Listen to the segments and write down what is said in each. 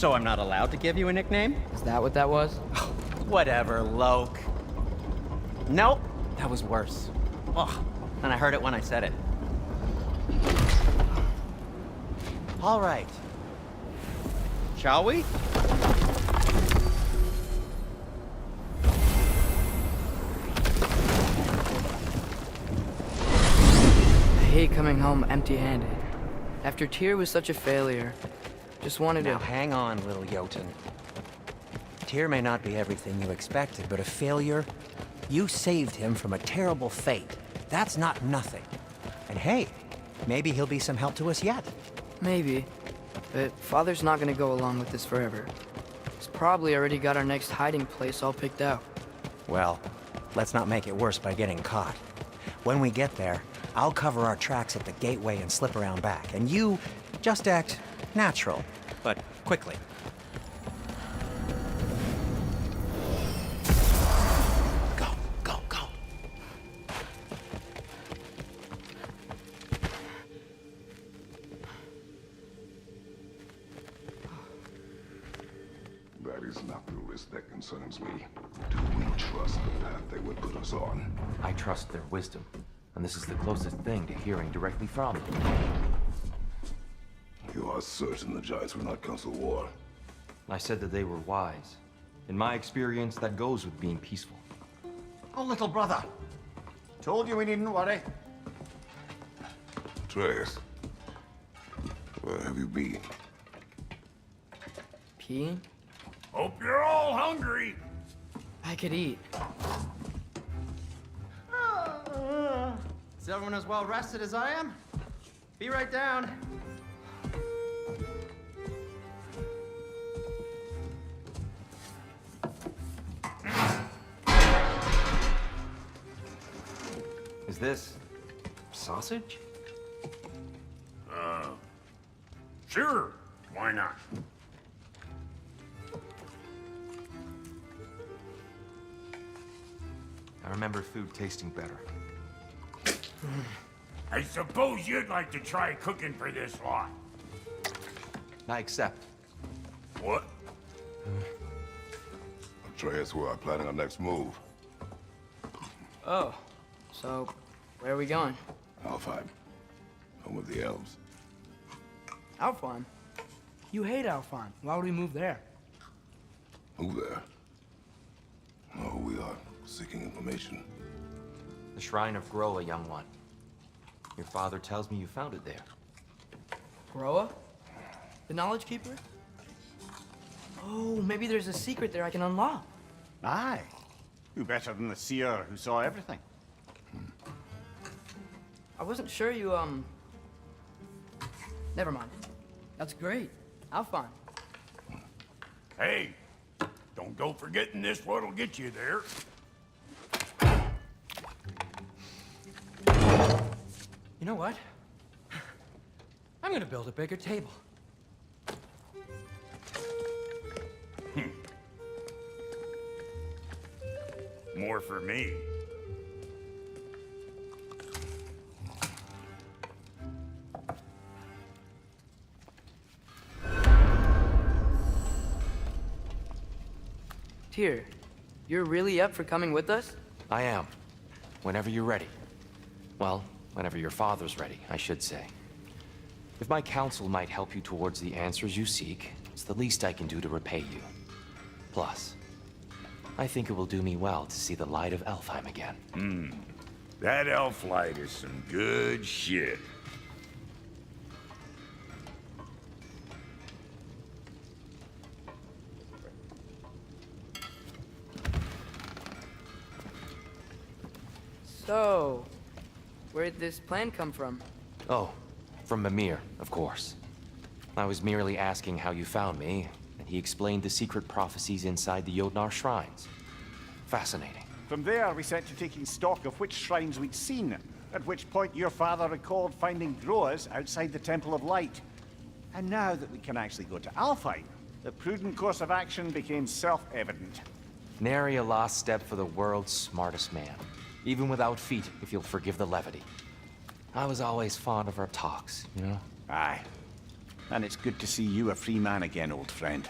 So I'm not allowed to give you a nickname? Is that what that was? Whatever, Loke. Nope, that was worse. Oh, and I heard it when I said it. All right. Shall we? I hate coming home empty-handed. After Tyr was such a failure, just wanted Now to... hang on, little Jotun. Tyr may not be everything you expected, but a failure? You saved him from a terrible fate. That's not nothing. And hey, maybe he'll be some help to us yet. Maybe. But Father's not gonna go along with this forever. He's probably already got our next hiding place all picked out. Well, let's not make it worse by getting caught. When we get there, I'll cover our tracks at the gateway and slip around back. And you just act natural, but quickly. Go, go, go. That is not the risk that concerns me. Do we trust the path they would put us on? I trust their wisdom, and this is the closest thing to hearing directly from them. You are certain the Giants were not Council War? I said that they were wise. In my experience, that goes with being peaceful. Oh, little brother. Told you we needn't worry. Atreus, where have you been? Pee? Hope you're all hungry. I could eat. Is everyone as well rested as I am? Be right down. Is this sausage? Sure. Why not? I remember food tasting better. I suppose you'd like to try cooking for this lot. I accept. What? Atreus, we are planning our next move. Oh, so where are we going? Alfheim, home of the elves. Alfheim? You hate Alfheim. Why would we move there? Move there. No, we are seeking information. The Shrine of Groa, young one. Your father tells me you found it there. Groa? The Knowledge Keeper? Oh, maybe there's a secret there I can unlock. Aye. Who better than the seer who saw everything? I wasn't sure you, Never mind. That's great. Alfheim. Hey, don't go forgetting this what'll get you there. You know what? I'm gonna build a bigger table. More for me. Tyr, you're really up for coming with us? I am. Whenever you're ready. Well, whenever your father's ready, I should say. If my counsel might help you towards the answers you seek, it's the least I can do to repay you. Plus, I think it will do me well to see the light of Alfheim again. That elf light is some good shit. So, where'd this plan come from? Oh, from Mimir, of course. I was merely asking how you found me, and he explained the secret prophecies inside the Jotnar shrines. Fascinating. From there, we set to taking stock of which shrines we'd seen, at which point your father recalled finding Groas outside the Temple of Light. And now that we can actually go to Alfheim, the prudent course of action became self-evident. Nary a lost step for the world's smartest man. Even without feet, if you'll forgive the levity. I was always fond of our talks, you know? Aye. And it's good to see you a free man again, old friend.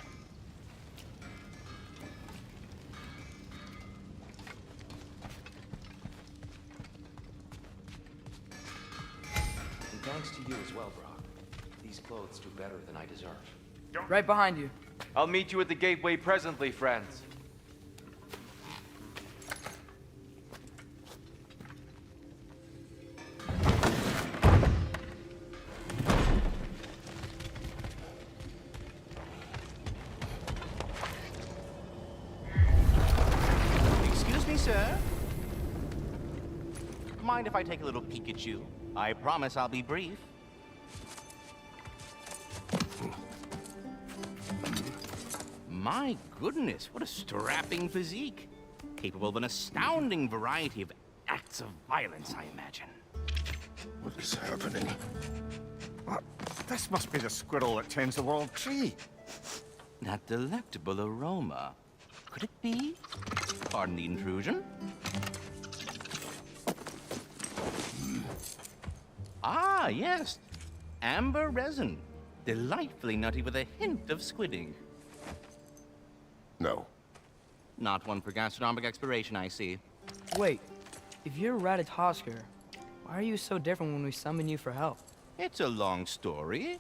And thanks to you as well, Brock. These clothes do better than I deserve. Right behind you. I'll meet you at the gateway presently, friends. Excuse me, sir. Mind if I take a little peek at you? I promise I'll be brief. My goodness, what a strapping physique. Capable of an astounding variety of acts of violence, I imagine. What is happening? What? This must be the squirrel that tends the world tree. That delectable aroma. Could it be? Pardon the intrusion. Ah, yes. Amber resin. Delightfully nutty with a hint of squidding. No. Not one for gastronomic exploration, I see. Wait, if you're Ratatosker, why are you so different when we summon you for help? It's a long story.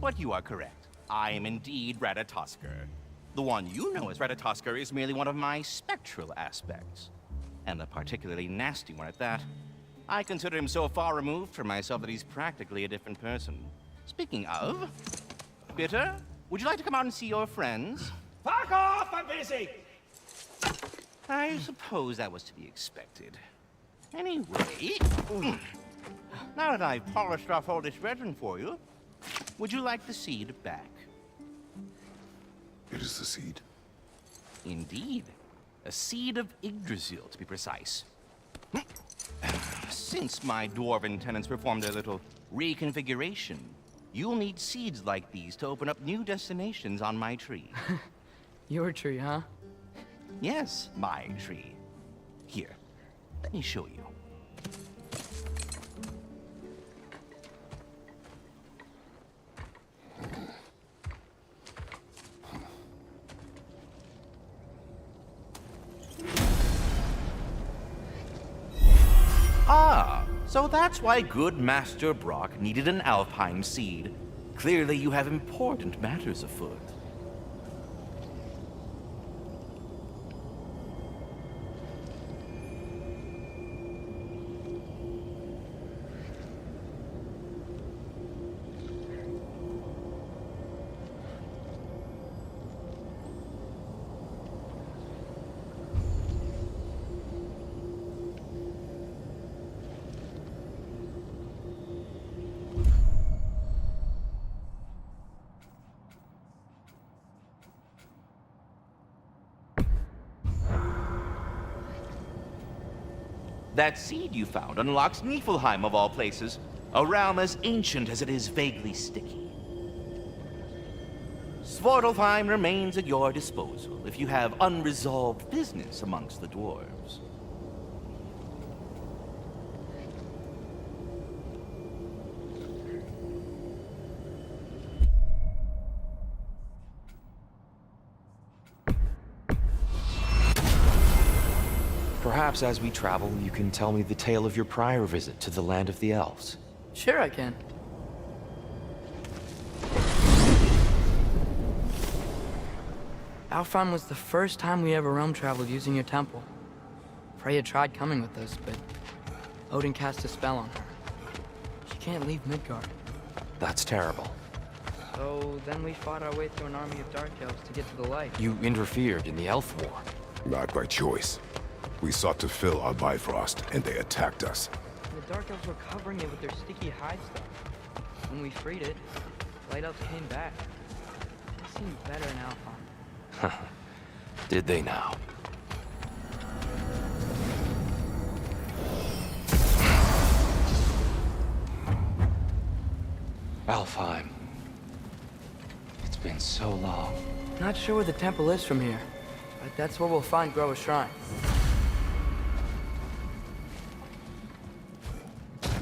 But you are correct. I am indeed Ratatosker. The one you know as Ratatosker is merely one of my spectral aspects. And a particularly nasty one at that. I consider him so far removed from myself that he's practically a different person. Speaking of, Bitter, would you like to come out and see your friends? Fuck off! I'm busy! I suppose that was to be expected. Anyway, now that I've polished off all this resin for you, would you like the seed back? It is the seed. Indeed. A seed of Yggdrasil, to be precise. Since my dwarven tenants performed a little reconfiguration, you'll need seeds like these to open up new destinations on my tree. Your tree, huh? Yes, my tree. Here, let me show you. Ah, so that's why good Master Brock needed an Alpine seed. Clearly you have important matters afoot. That seed you found unlocks Niflheim of all places, a realm as ancient as it is vaguely sticky. Svartalfheim remains at your disposal if you have unresolved business amongst the dwarves. Perhaps as we travel, you can tell me the tale of your prior visit to the land of the elves. Sure I can. Alfheim was the first time we ever realm traveled using your temple. Freya tried coming with us, but Odin cast a spell on her. She can't leave Midgard. That's terrible. So then we fought our way through an army of dark elves to get to the light. You interfered in the elf war. Not by choice. We sought to fill our Bifrost, and they attacked us. The dark elves were covering it with their sticky hide stuff. When we freed it, light elves came back. They seemed better in Alfheim. Did they now? Alfheim. It's been so long. Not sure where the temple is from here, but that's where we'll find Groa's shrine.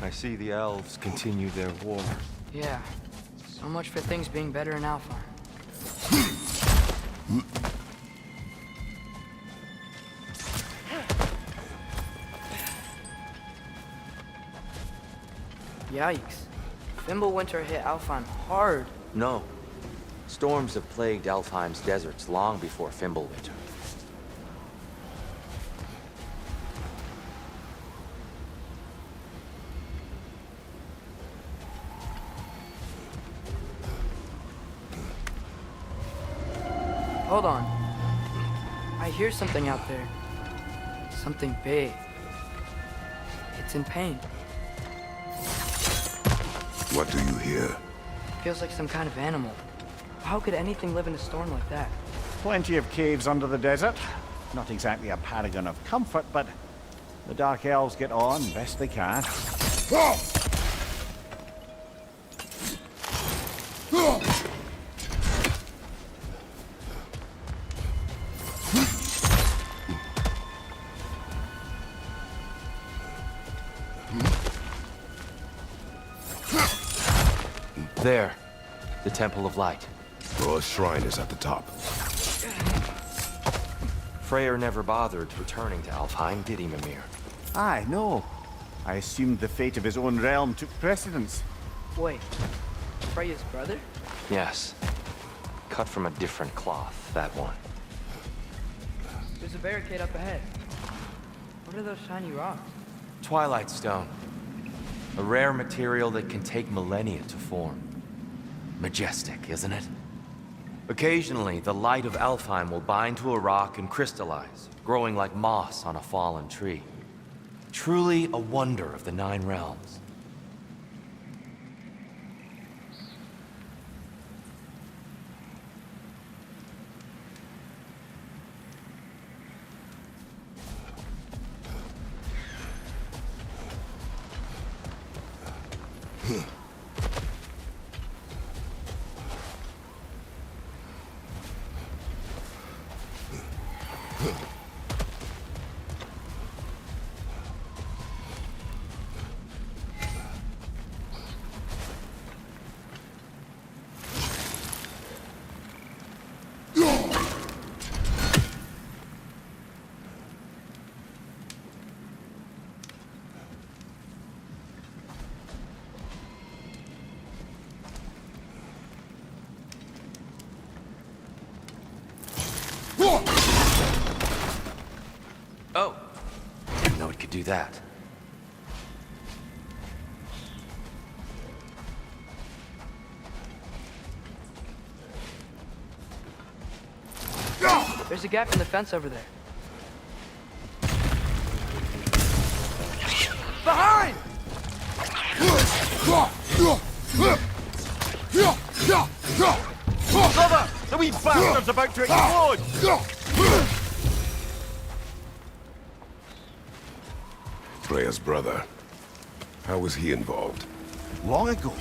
I see the elves continue their war. Yeah. So much for things being better in Alpha. Yikes. Fimbulwinter hit Alfheim hard. No. Storms have plagued Alfheim's deserts long before Fimbulwinter. Hold on. I hear something out there. Something big. It's in pain. What do you hear? Feels like some kind of animal. How could anything live in a storm like that? Plenty of caves under the desert. Not exactly a paragon of comfort, but the Dark Elves get on best they can. There. The Temple of Light. Groa's shrine is at the top. Freyr never bothered returning to Alfheim, did he, Mimir? Aye, no. I assumed the fate of his own realm took precedence. Wait. Freya's brother? Yes. Cut from a different cloth, that one. There's a barricade up ahead. What are those shiny rocks? Twilight Stone. A rare material that can take millennia to form. Majestic, isn't it? Occasionally, the light of Alfheim will bind to a rock and crystallize, growing like moss on a fallen tree. Truly a wonder of the Nine Realms. Oh! Didn't know it could do that. There's a gap in the fence over there. Behind! Brother! The wee bastard's about to explode! Freya's brother. How was he involved? Long ago,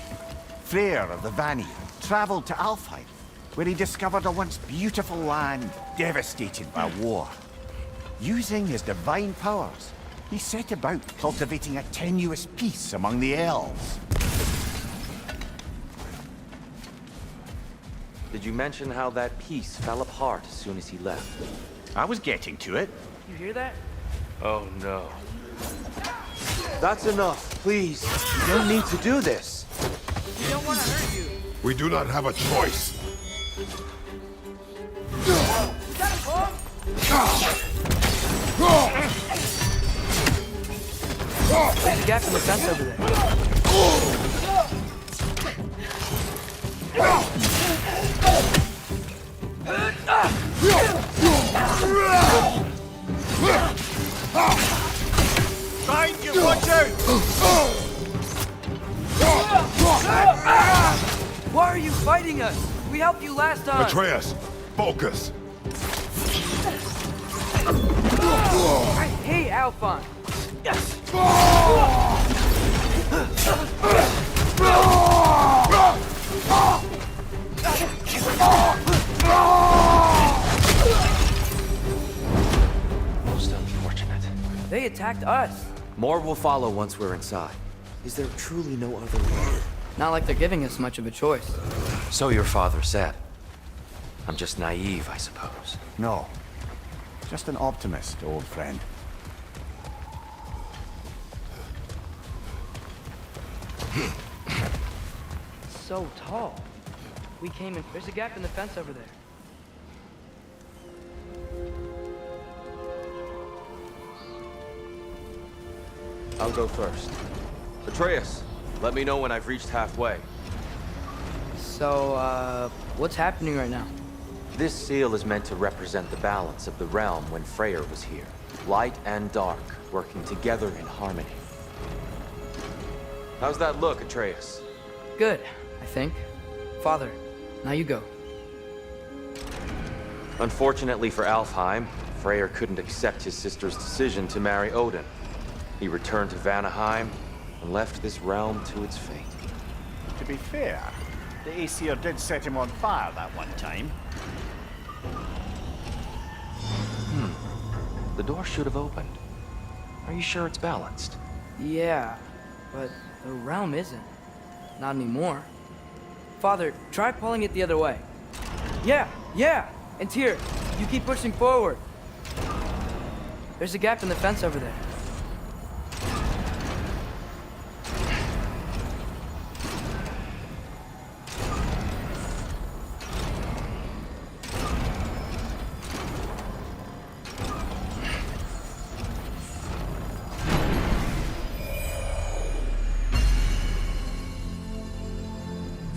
Freyr of the Vanni traveled to Alfheim, where he discovered a once beautiful land devastated by war. Using his divine powers, he set about cultivating a tenuous peace among the elves. Did you mention how that peace fell apart as soon as he left? I was getting to it. You hear that? Oh no. That's enough, please. You don't need to do this. We don't want to hurt you. We do not have a choice. There's a gap in the fence over there. Behind you, watch out! Why are you fighting us? We helped you last time. Atreus, focus. I hate Alphon. Most unfortunate. They attacked us. More will follow once we're inside. Is there truly no other way? Not like they're giving us much of a choice. So your father said. I'm just naive, I suppose. No. Just an optimist, old friend. So tall. We came in. There's a gap in the fence over there. I'll go first. Atreus, let me know when I've reached halfway. So, what's happening right now? This seal is meant to represent the balance of the realm when Freyr was here. Light and dark, working together in harmony. How's that look, Atreus? Good, I think. Father, now you go. Unfortunately for Alfheim, Freyr couldn't accept his sister's decision to marry Odin. He returned to Vanaheim and left this realm to its fate. To be fair, the Aesir did set him on fire that one time. The door should have opened. Are you sure it's balanced? Yeah, but the realm isn't. Not anymore. Father, try pulling it the other way. Yeah! And Tyr, you keep pushing forward. There's a gap in the fence over there.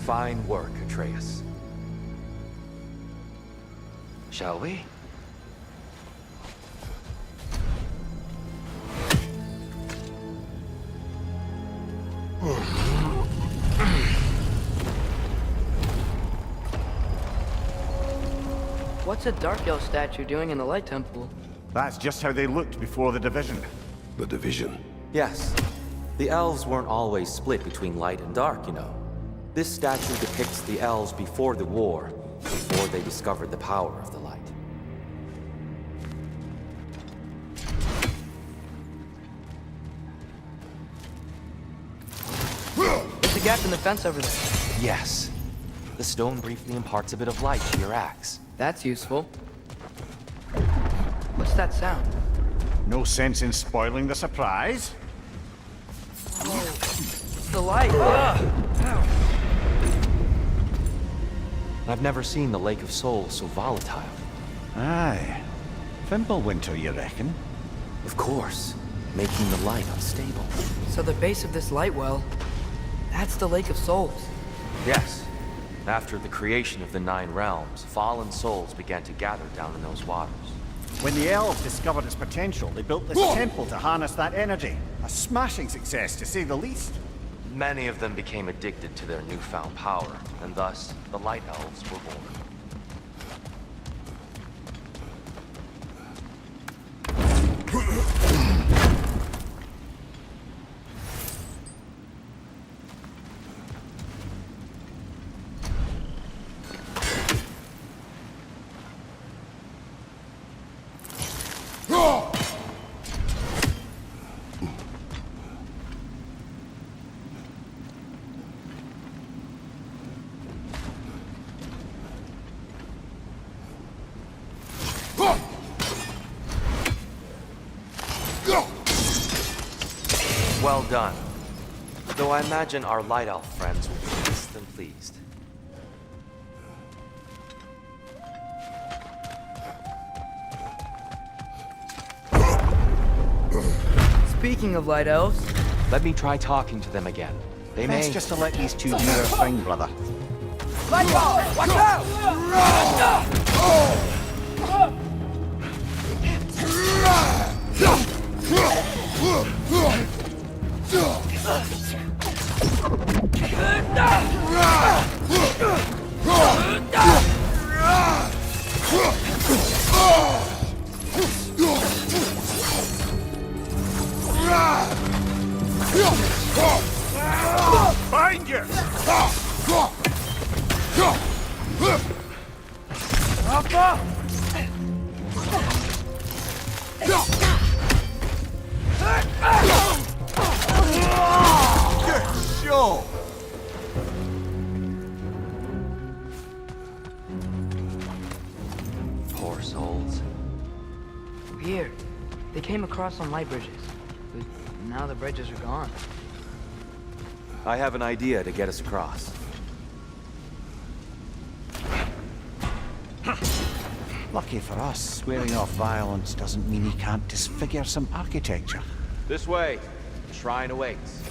Fine work, Atreus. Shall we? What's a Dark Elf statue doing in the Light Temple? That's just how they looked before the division. The division. Yes. The elves weren't always split between light and dark, you know. This statue depicts the elves before the war, before they discovered the power of the light. There's a gap in the fence over there. Yes. The stone briefly imparts a bit of light to your axe. That's useful. What's that sound? No sense in spoiling the surprise. It's the light. Ow. I've never seen the Lake of Souls so volatile. Aye. Fimbulwinter, you reckon? Of course, making the light unstable. So the base of this light well, that's the Lake of Souls. Yes. After the creation of the Nine Realms, fallen souls began to gather down in those waters. When the elves discovered its potential, they built this temple to harness that energy. A smashing success, to say the least. Many of them became addicted to their newfound power, and thus, the Light Elves were born. Well done. Though I imagine our Light Elf friends will be less than pleased. Speaking of Light Elves, Let me try talking to them again. They may... Best just to let these two do their thing, brother. Light Ball, watch out! Find you! Alpha! here. They came across on light bridges. But now the bridges are gone. I have an idea to get us across. Lucky for us, swearing off violence doesn't mean he can't disfigure some architecture. This way. The shrine awaits.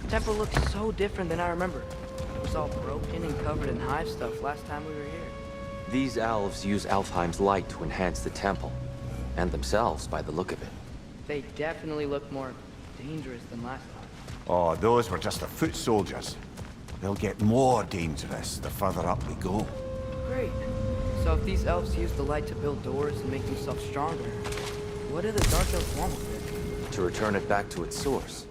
The temple looks so different than I remember. It was all broken and covered in hive stuff last time we were here. These elves use Alfheim's light to enhance the temple. And themselves, by the look of it. They definitely look more dangerous than last time. Oh, those were just the foot soldiers. They'll get more dangerous the further up we go. Great. So if these elves use the light to build doors and make themselves stronger, what do the Dark Elves want with it? To return it back to its source.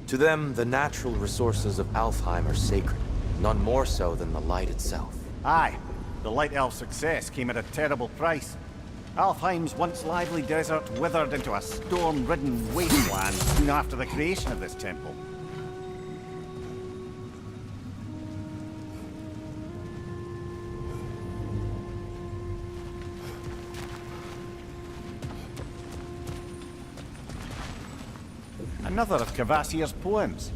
To them, the natural resources of Alfheim are sacred. None more so than the light itself. Aye, the Light Elf's success came at a terrible price. Alfheim's once lively desert withered into a storm-ridden wasteland soon after the creation of this temple. Another of Kvasir's poems.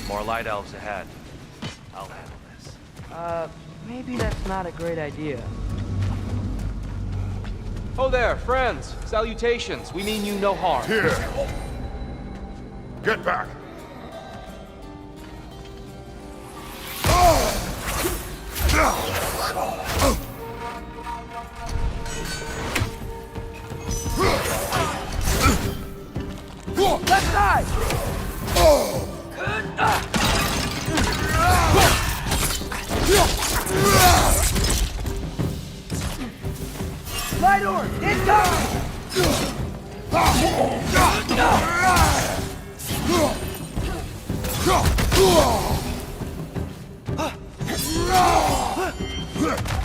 More light elves ahead. I'll handle this. Maybe that's not a great idea. Oh there, friends! Salutations! We mean you no harm. Here! Get back! Left side! Light orb, incoming!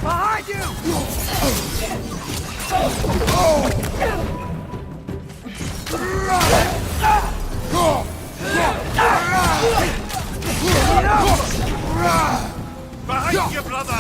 Behind you! Behind you, brother!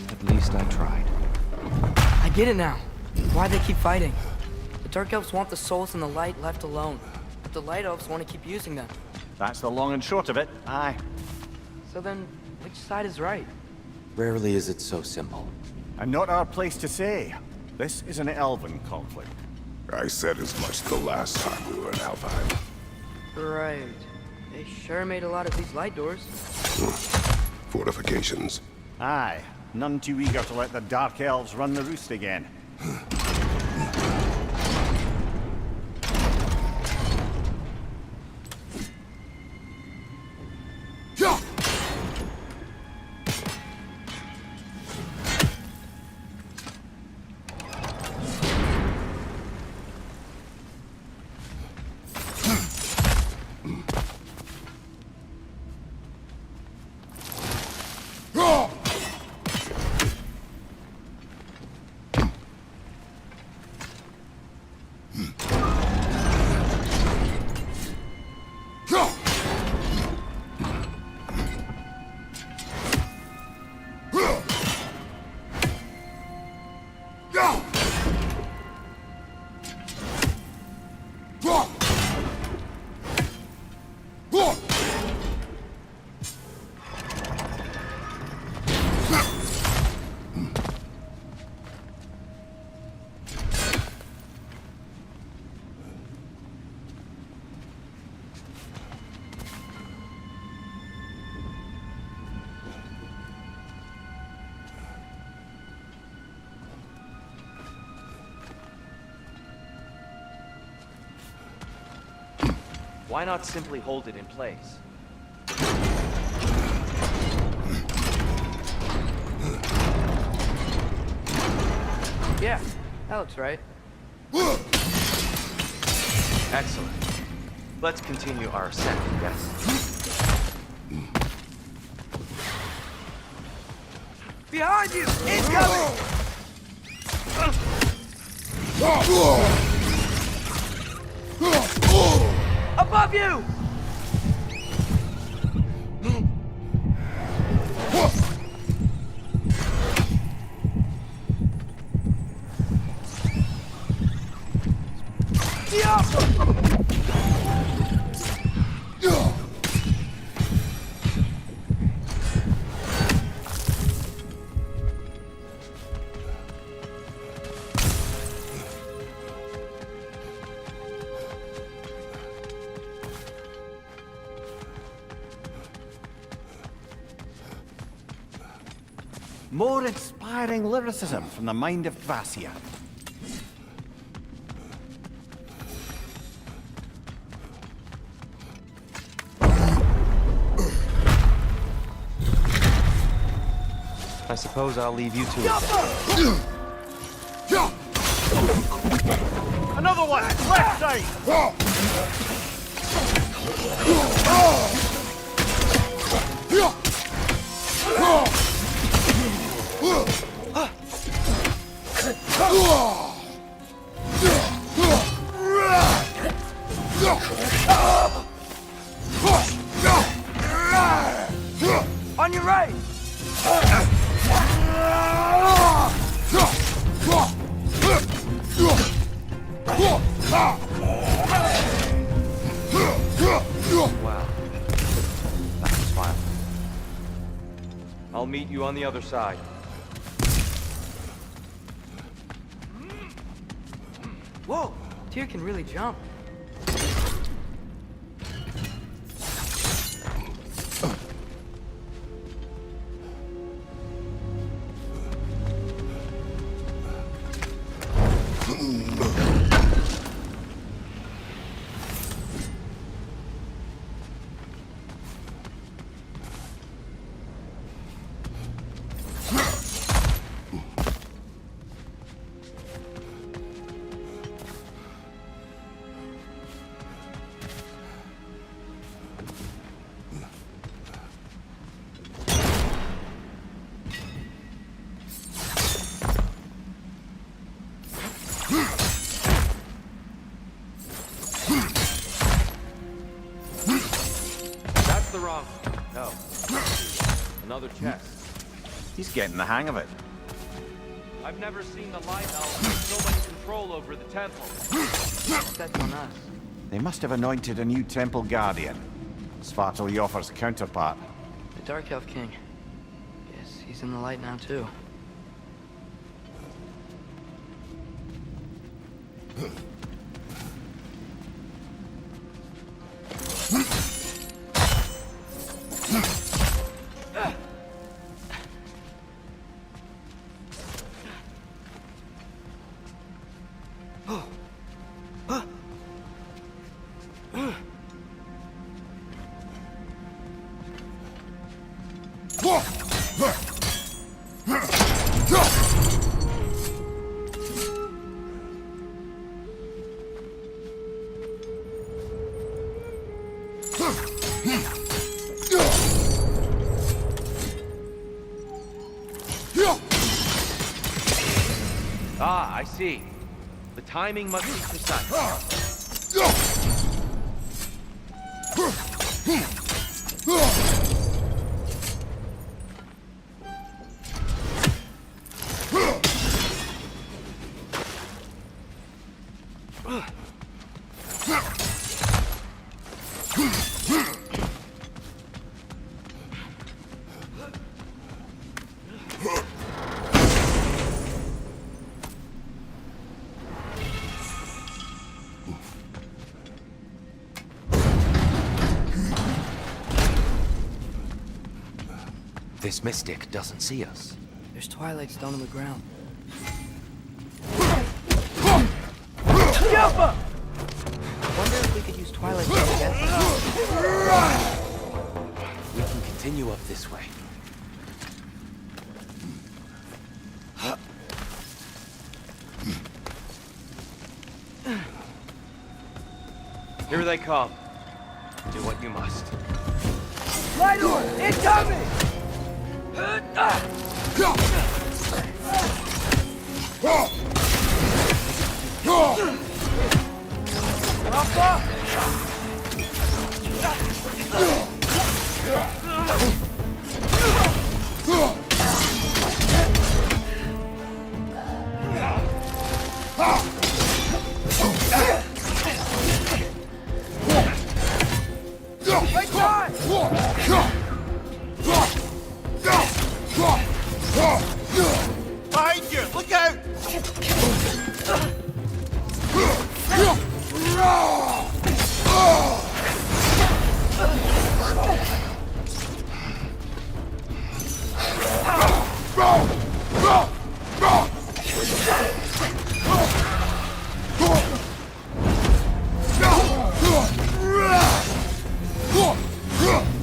At least I tried. I get it now. Why they keep fighting. The Dark Elves want the souls and the light left alone. But the Light Elves want to keep using them. That's the long and short of it, aye. So then, which side is right? Rarely is it so simple. And not our place to say. This is an elven conflict. I said as much the last time we were in Alfheim. Right. They sure made a lot of these light doors. Fortifications. Aye, none too eager to let the Dark Elves run the roost again. Why not simply hold it in place? Yeah, that looks right. Excellent. Let's continue our ascent, yes? Behind you! Incoming! Above you! More inspiring lyricism from the mind of Gracia. I suppose I'll leave you to it then. Another one! Left side! On your right! Wow. That was fine. I'll meet you on the other side. Whoa! Tyr can really jump. That's the wrong... No. Another chest. He's getting the hang of it. I've never seen the Light Elves with so much control over the temple. That's on us. They must have anointed a new temple guardian. Svartal Jofr's counterpart. The Dark Elf King. Guess he's in the light now, too. Ah, I see. The timing must be precise. This mystic doesn't see us. There's Twilight Stone on the ground. Wonder if we could use Twilight goes against us. We can continue up this way. Here they come. Do what you must. Light door! Incoming! Behind you! Look out!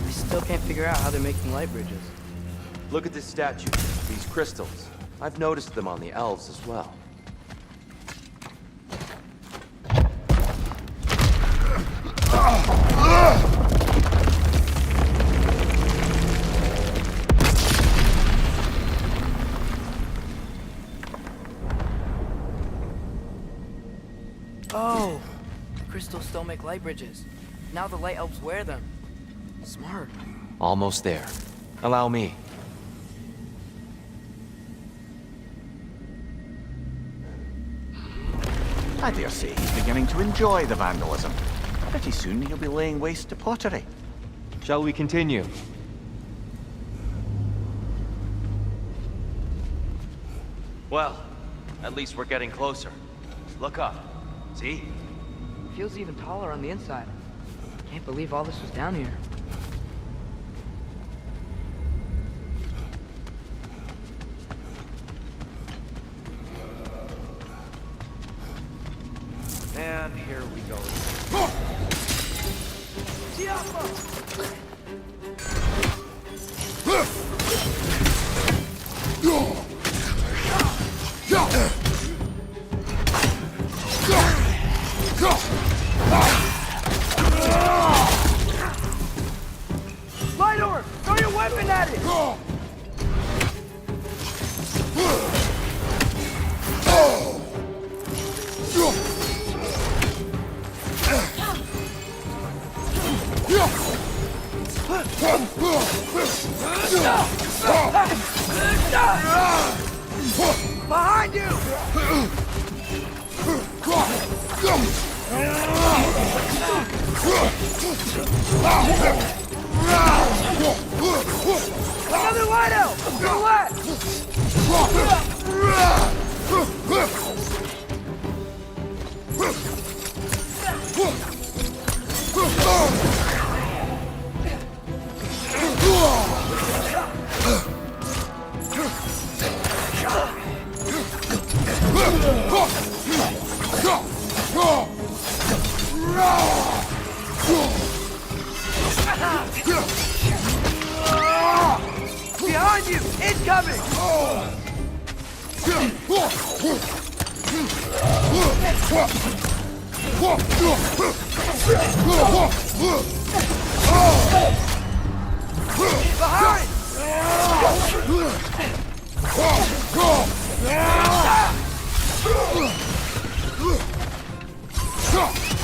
I still can't figure out how they're making light bridges. Look at this statue. These crystals. I've noticed them on the elves as well. Oh! The crystals still make light bridges. Now the light elves wear them. Smart. Almost there. Allow me. I dare say he's beginning to enjoy the vandalism. Pretty soon he'll be laying waste to pottery. Shall we continue? Well, at least we're getting closer. Look up. See? Feels even taller on the inside. Can't believe all this was down here. And here we go. Light orb! Throw your weapon at it! Behind you! Another light out! Go left! Behind you! Incoming! Behind!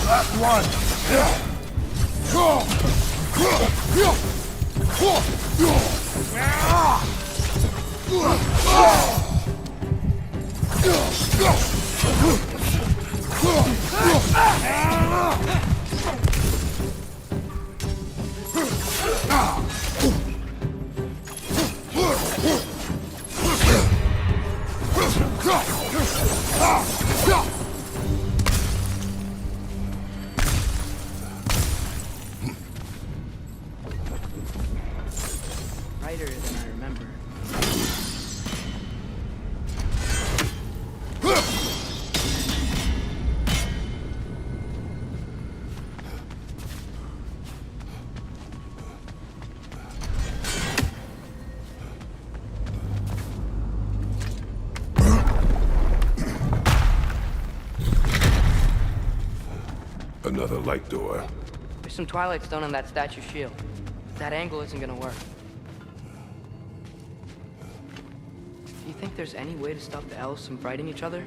Last one. Brighter than I remember. light door. There's some Twilight Stone on that statue's shield. That angle isn't gonna work. Do you think there's any way to stop the elves from fighting each other?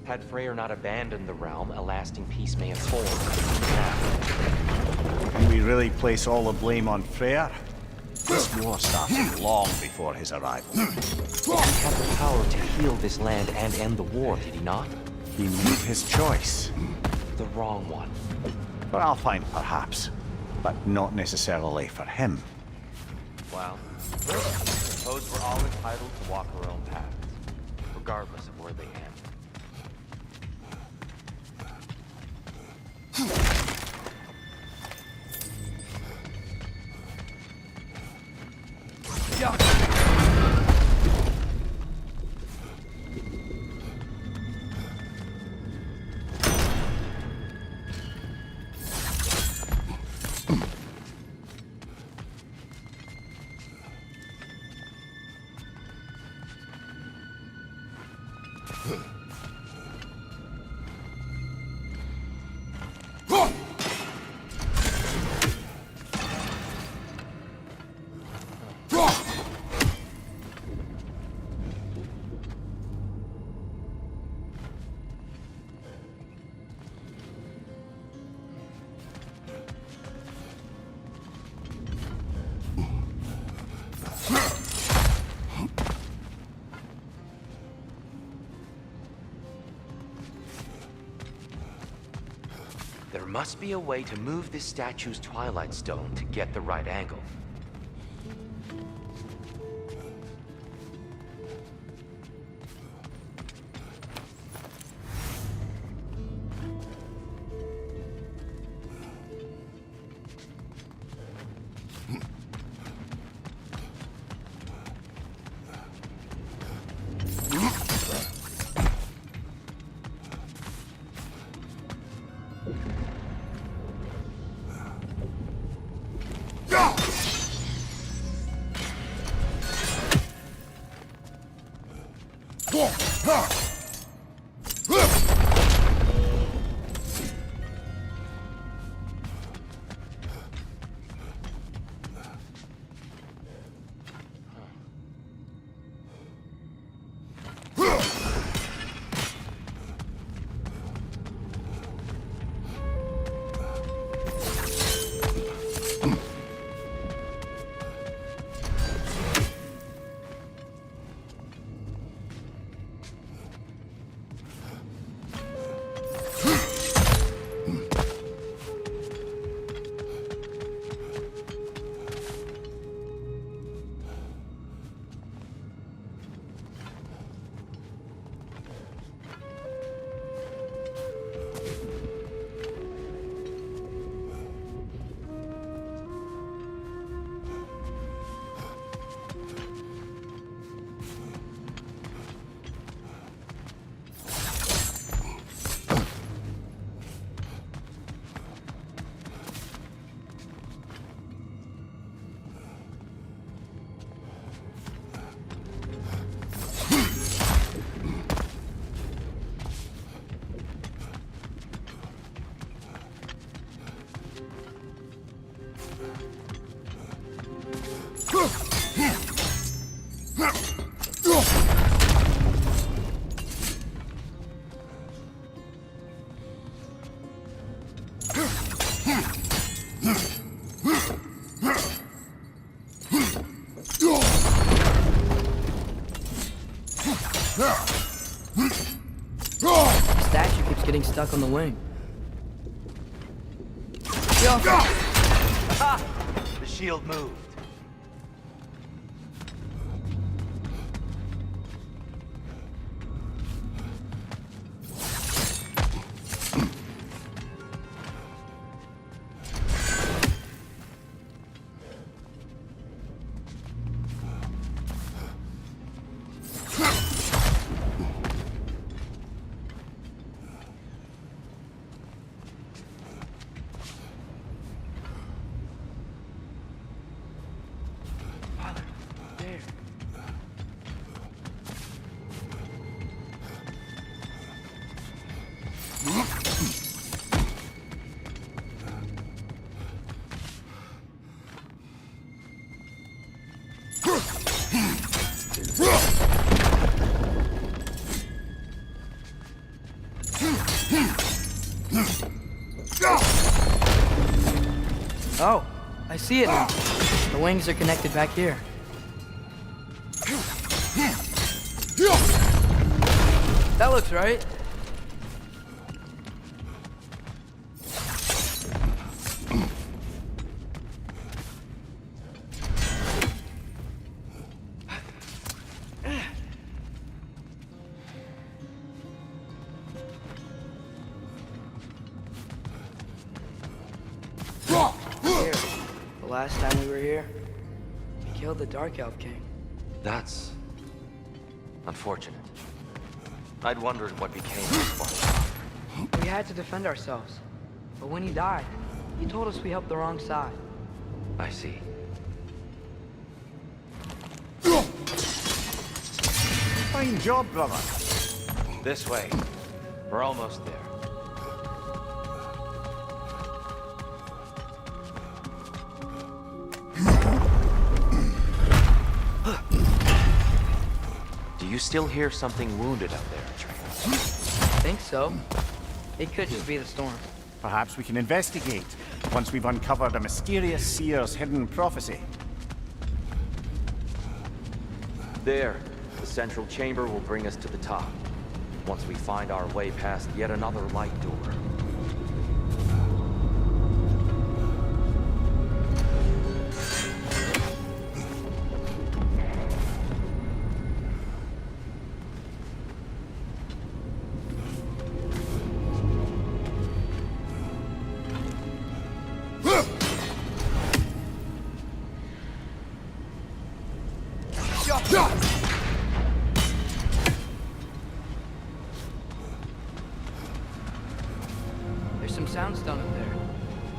Had Freyr not abandoned the realm, a lasting peace may have formed. Now, Can we really place all the blame on Freyr? This war started long before his arrival. he had the power to heal this land and end the war, did he not? He made his choice. The wrong one. For Alfheim, perhaps, but not necessarily for him. Well, suppose we're all entitled to walk our own paths, regardless of where they end. There must be a way to move this statue's Twilight Stone to get the right angle. The statue keeps getting stuck on the wing. Ha! The shield moved. There. Oh, I see it now. The wings are connected back here. That looks right. Here, the last time we were here, we killed the Dark Elf King. That's unfortunate. I'd wondered what became of one. We had to defend ourselves. But when he died, he told us we helped the wrong side. I see. Fine job, brother. This way. We're almost there. Do you still hear something wounded out there, Atreus? I think so. It could just be the storm. Perhaps we can investigate once we've uncovered a mysterious seer's hidden prophecy. There. The central chamber will bring us to the top. Once we find our way past yet another light door. There's some soundstone up there.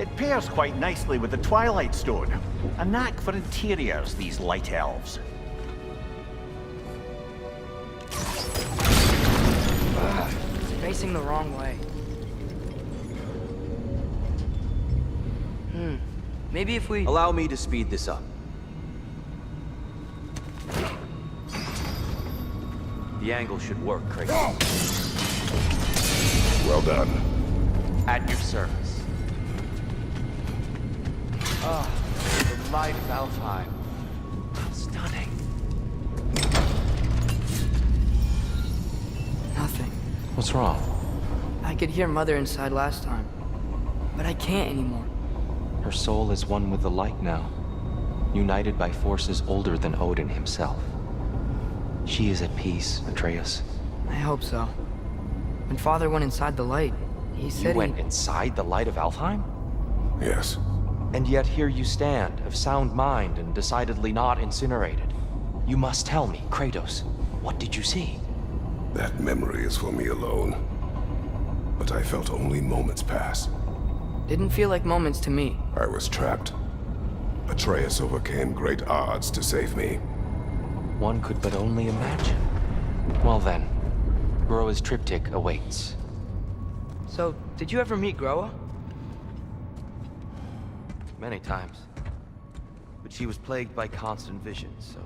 It pairs quite nicely with the Twilight Stone. A knack for interiors, these light elves. It's facing the wrong way. Maybe if we... Allow me to speed this up. The angle should work, Kratos. Well done. At your service. Ah, the light of Alfheim. Stunning. Nothing. What's wrong? I could hear Mother inside last time. But I can't anymore. Her soul is one with the light now, united by forces older than Odin himself. She is at peace, Atreus. I hope so. When Father went inside the light, he said You went inside the light of Alfheim? Yes. And yet here you stand, of sound mind and decidedly not incinerated. You must tell me, Kratos, what did you see? That memory is for me alone. But I felt only moments pass. Didn't feel like moments to me. I was trapped. Atreus overcame great odds to save me. One could but only imagine. Well then, Groa's triptych awaits. So, did you ever meet Groa? Many times. But she was plagued by constant visions, so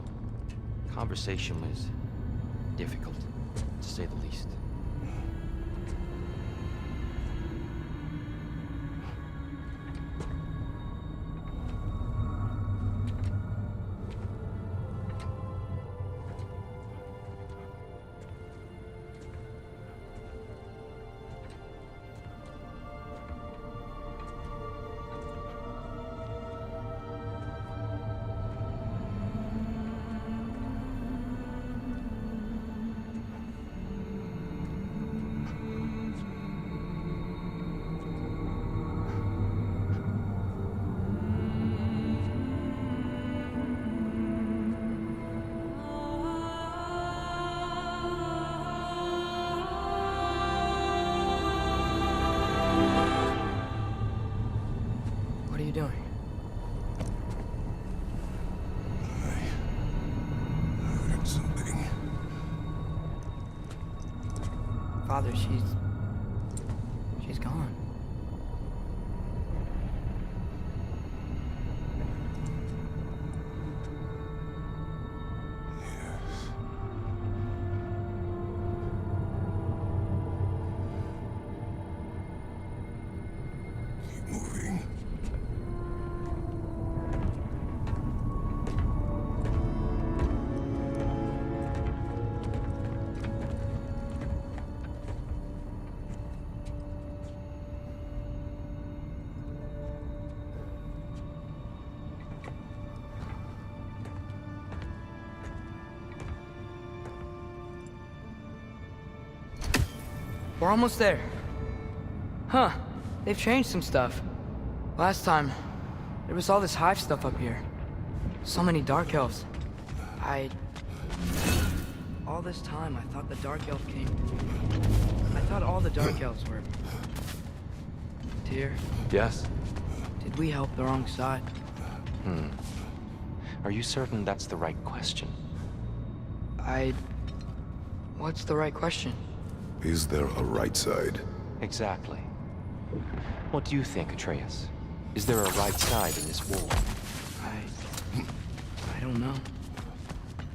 conversation was difficult, to say the least. What are you doing? I heard something. Father, she's gone. Yes. We're almost there. Huh. They've changed some stuff. Last time, there was all this hive stuff up here. So many Dark Elves. All this time, I thought the Dark Elf came... I thought all the Dark Elves were... Tyr, Yes? did we help the wrong side? Are you certain that's the right question? What's the right question? Is there a right side? Exactly. What do you think, Atreus? Is there a right side in this war? I don't know.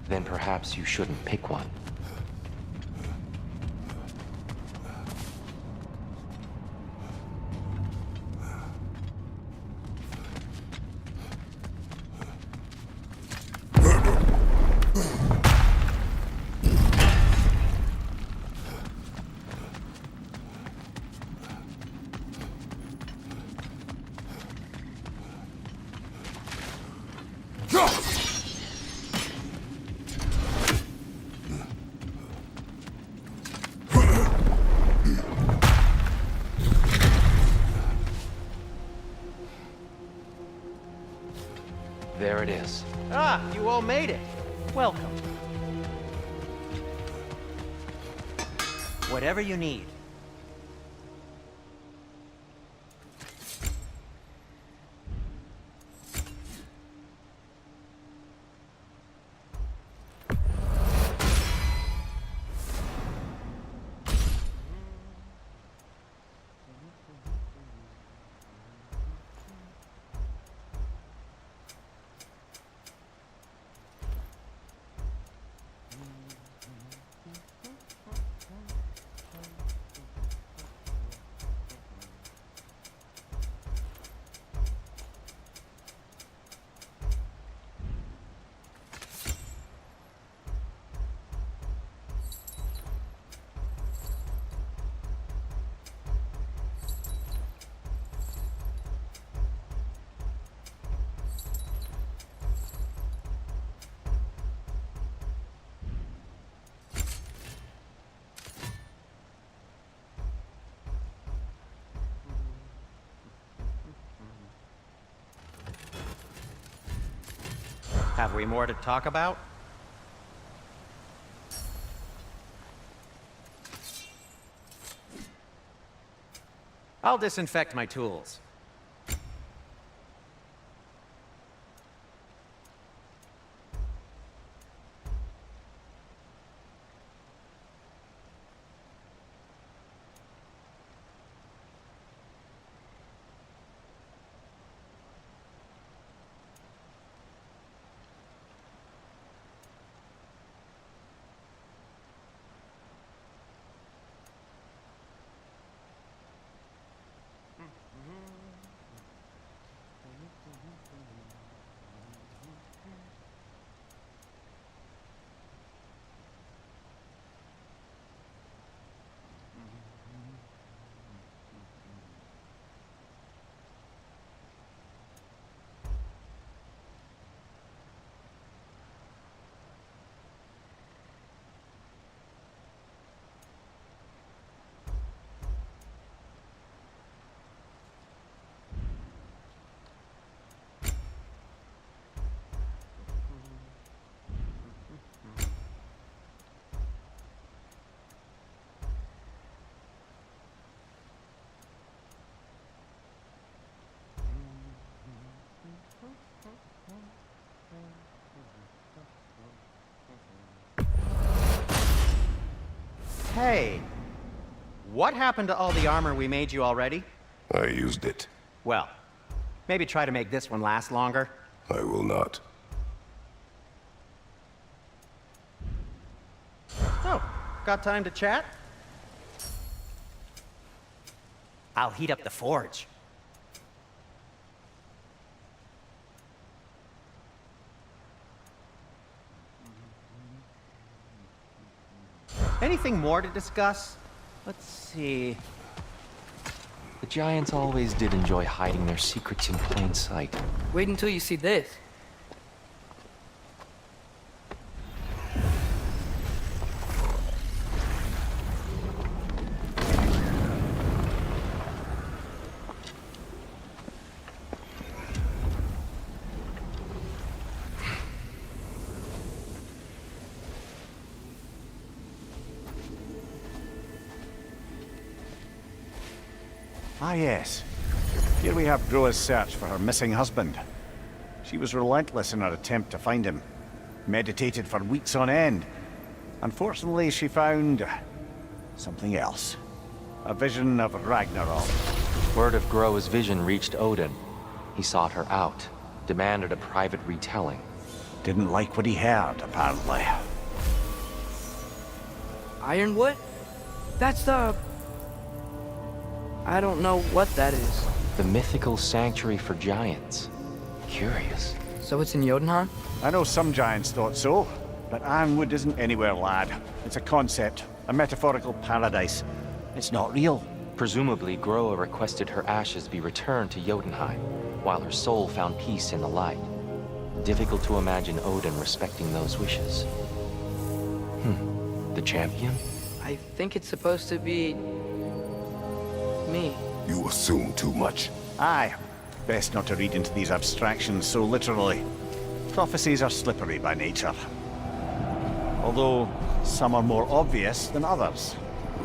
Then perhaps you shouldn't pick one. There it is. Ah, you all made it. Welcome. Whatever you need. Have we more to talk about? I'll disinfect my tools. Hey, what happened to all the armor we made you already? I used it. Well, maybe try to make this one last longer. I will not. Oh, got time to chat? I'll heat up the forge. Anything more to discuss? Let's see. The giants always did enjoy hiding their secrets in plain sight. Wait until you see this. Ah, yes. Here we have Groa's search for her missing husband. She was relentless in her attempt to find him. Meditated for weeks on end. Unfortunately, she found something else. A vision of Ragnarok. Word of Groa's vision reached Odin. He sought her out, demanded a private retelling. Didn't like what he heard, apparently. Ironwood? That's the... I don't know what that is. The mythical sanctuary for giants. Curious. So it's in Jotunheim? I know some giants thought so, but Ironwood isn't anywhere, lad. It's a concept, a metaphorical paradise. It's not real. Presumably, Groa requested her ashes be returned to Jotunheim, while her soul found peace in the light. Difficult to imagine Odin respecting those wishes. The champion? I think it's supposed to be... me. You assume too much. Aye. Best not to read into these abstractions so literally. Prophecies are slippery by nature. Although, some are more obvious than others.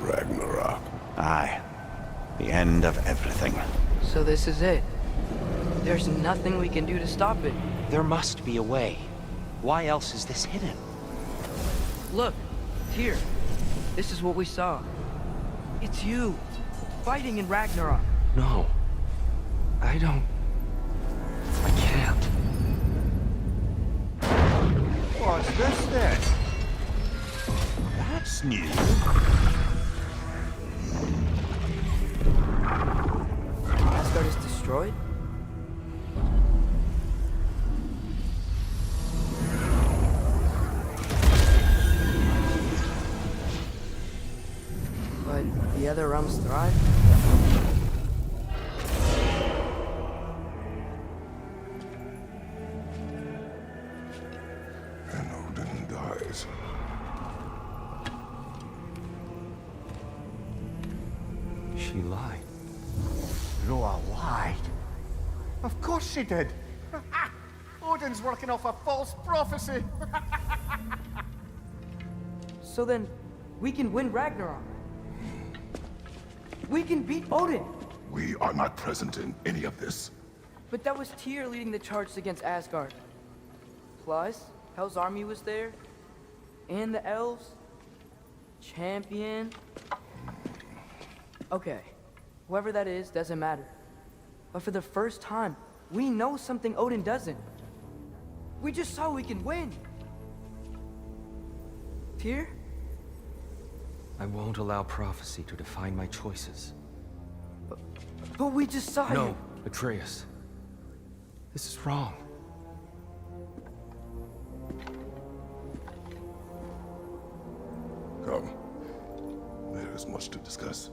Ragnarok. Aye. The end of everything. So this is it. There's nothing we can do to stop it. There must be a way. Why else is this hidden? Look, here. This is what we saw. It's you, fighting in Ragnarok. No. I can't. What's this then? That's new. Asgard is destroyed? But the other realms thrive? And Odin dies. She lied. Groa lied. Of course she did. Odin's working off a false prophecy. So then, we can win Ragnarok. We can beat Odin. We are not present in any of this. But that was Tyr leading the charge against Asgard. Plus, Hell's army was there. And the elves. Champion. Okay. Whoever that is, doesn't matter. But for the first time, we know something Odin doesn't. We just saw we can win. Tyr? I won't allow prophecy to define my choices. But we just saw No, you. Atreus. This is wrong. Come. There is much to discuss.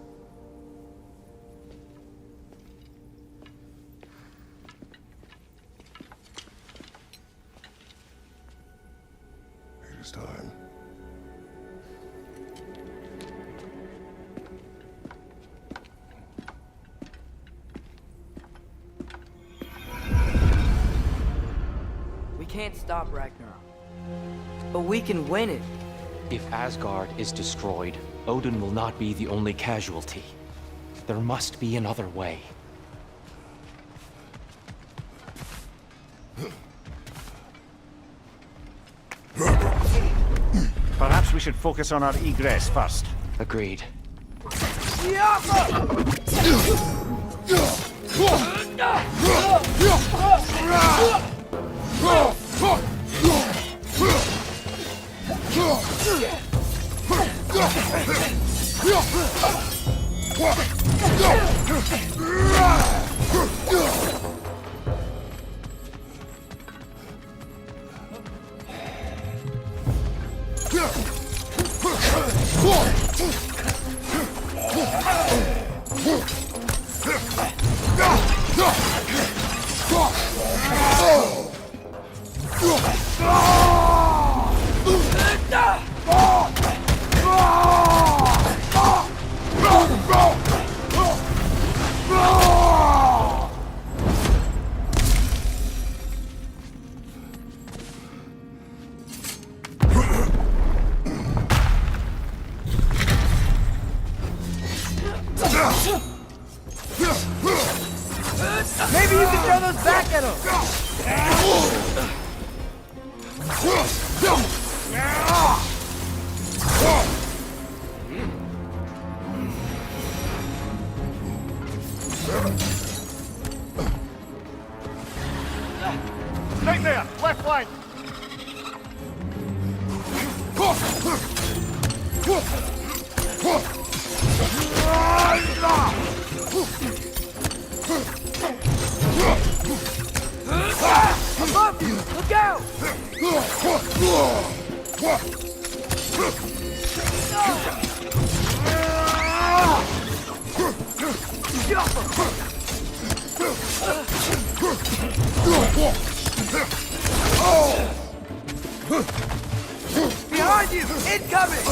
It is time. We can't stop Ragnarok. But we can win it. If Asgard is destroyed, Odin will not be the only casualty. There must be another way. Perhaps we should focus on our egress first. Agreed. at him! Right there, left flank. Above you! Look out! Behind you! Incoming!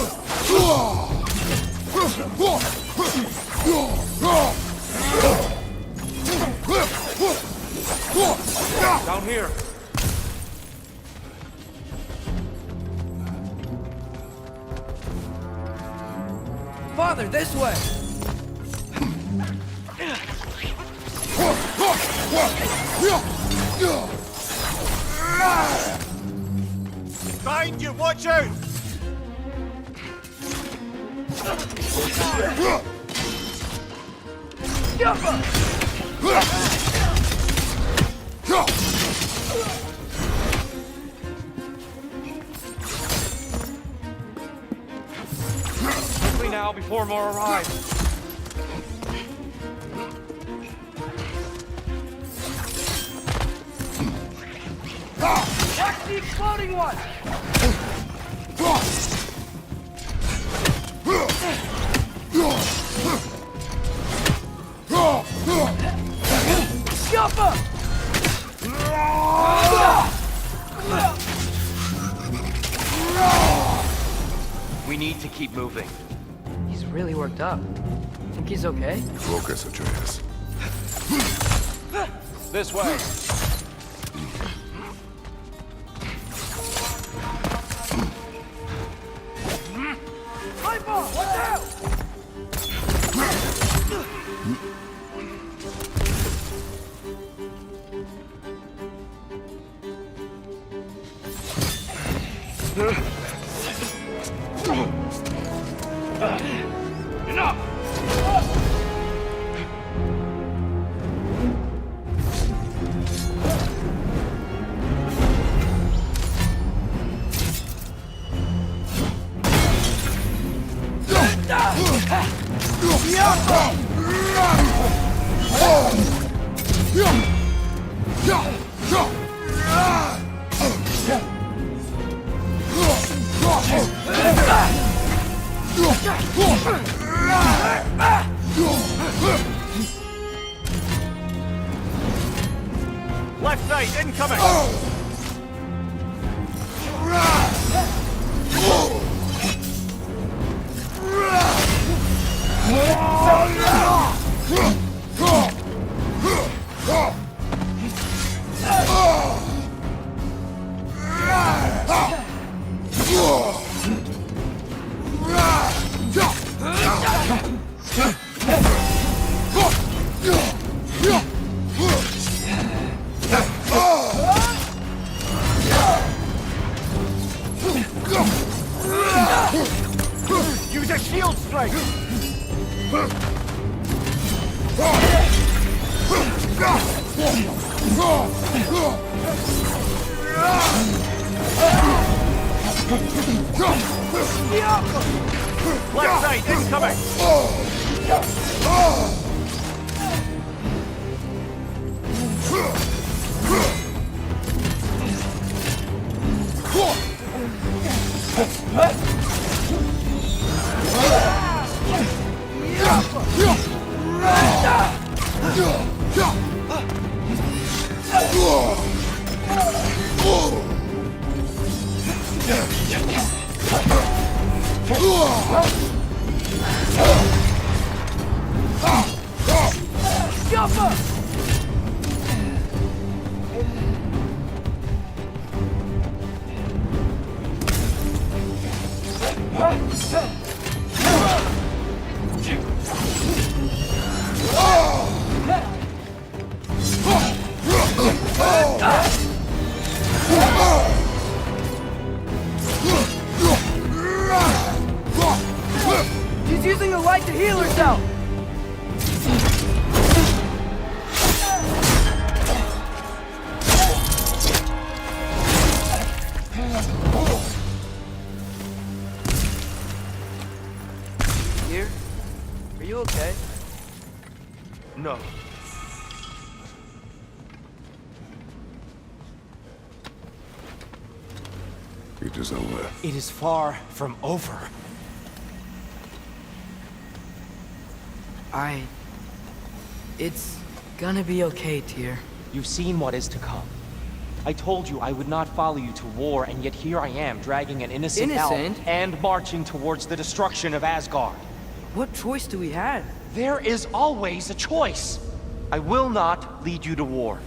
Down here. Father, this way! Behind you, watch out! Quickly now, before more arrive. Watch the exploding one! Jump up! We need to keep moving. He's really worked up. Think he's okay? Focus, Atreus. This way. Light ball! Watch out! Left side, incoming! Use a shield strike! Left side, incoming! light to heal herself! Here? Are you okay? No. It is over. It is far from over. It's gonna be okay, Tyr. You've seen what is to come. I told you I would not follow you to war, and yet here I am, dragging an innocent elf Innocent? and marching towards the destruction of Asgard. What choice do we have? There is always a choice. I will not lead you to war.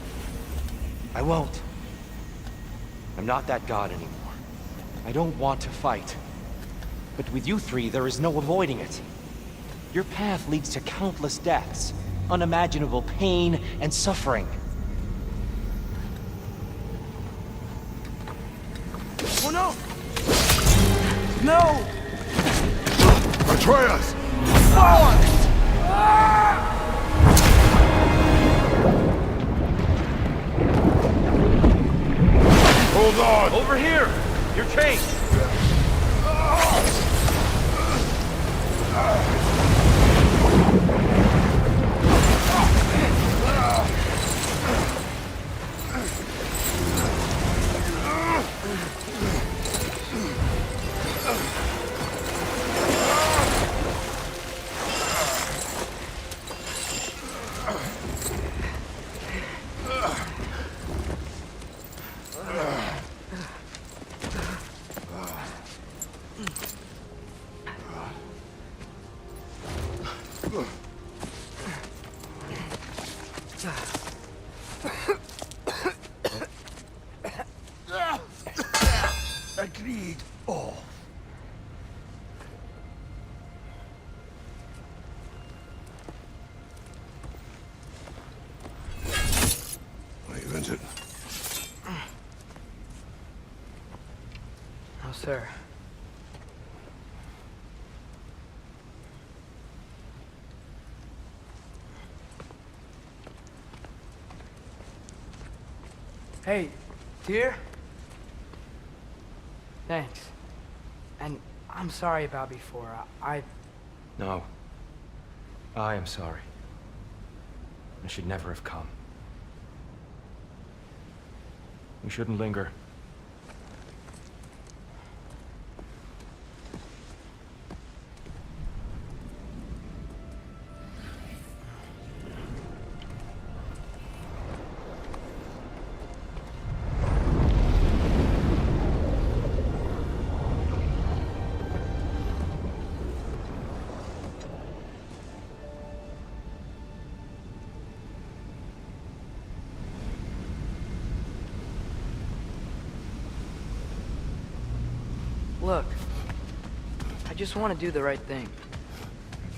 I won't. I'm not that god anymore. I don't want to fight. But with you three, there is no avoiding it. Your path leads to countless deaths, unimaginable pain and suffering. Oh no! No! Atreus! Hold on! Over here! You're chased! Agreed. Oh. I invented. No, sir. Hey, Tyr? Thanks. And I'm sorry about before. No. I am sorry. I should never have come. We shouldn't linger. Look, I just want to do the right thing.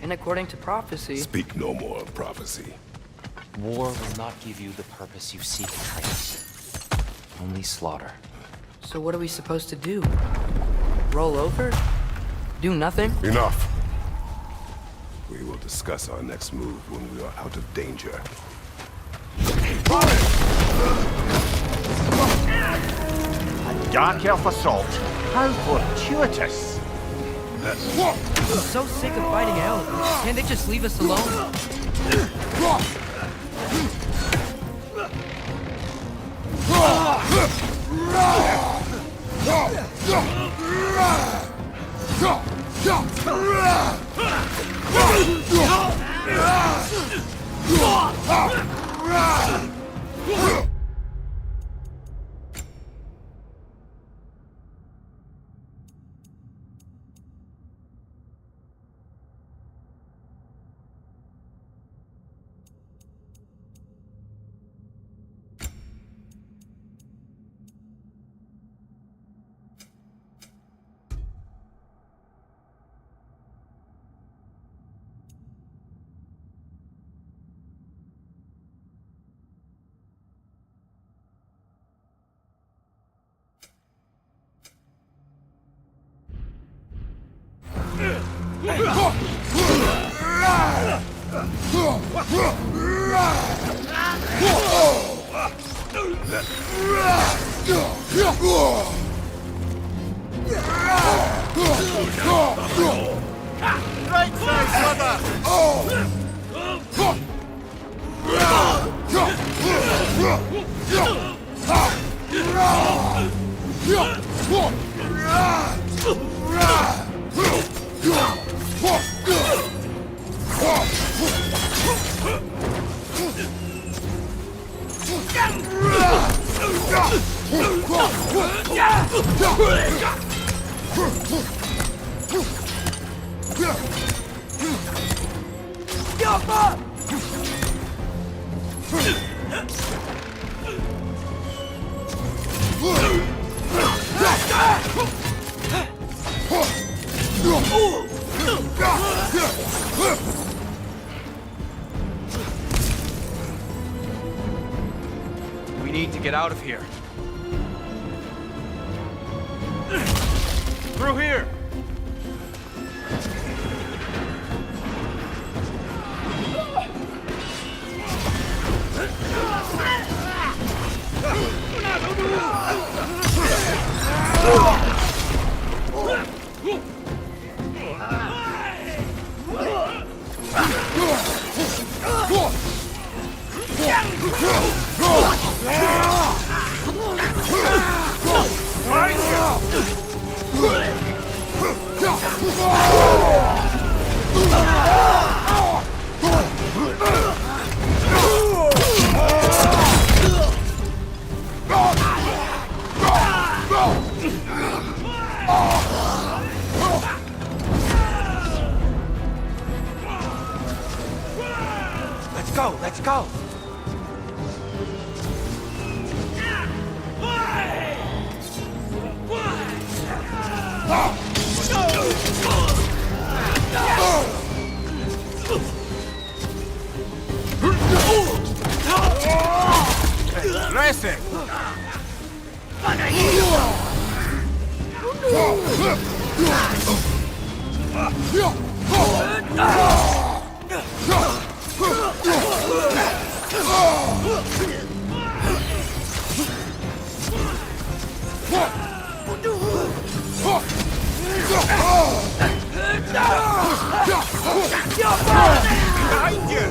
And according to prophecy... Speak no more of prophecy. War will not give you the purpose you seek, Atreus. Only slaughter. So what are we supposed to do? Roll over? Do nothing? Enough. We will discuss our next move when we are out of danger. A dark elf assault? How fortuitous! I'm so sick of fighting elves. Can't they just leave us alone? Right side, brother! We need to get out of here. Through here! Let's go, let's go! Dressing! Behind you!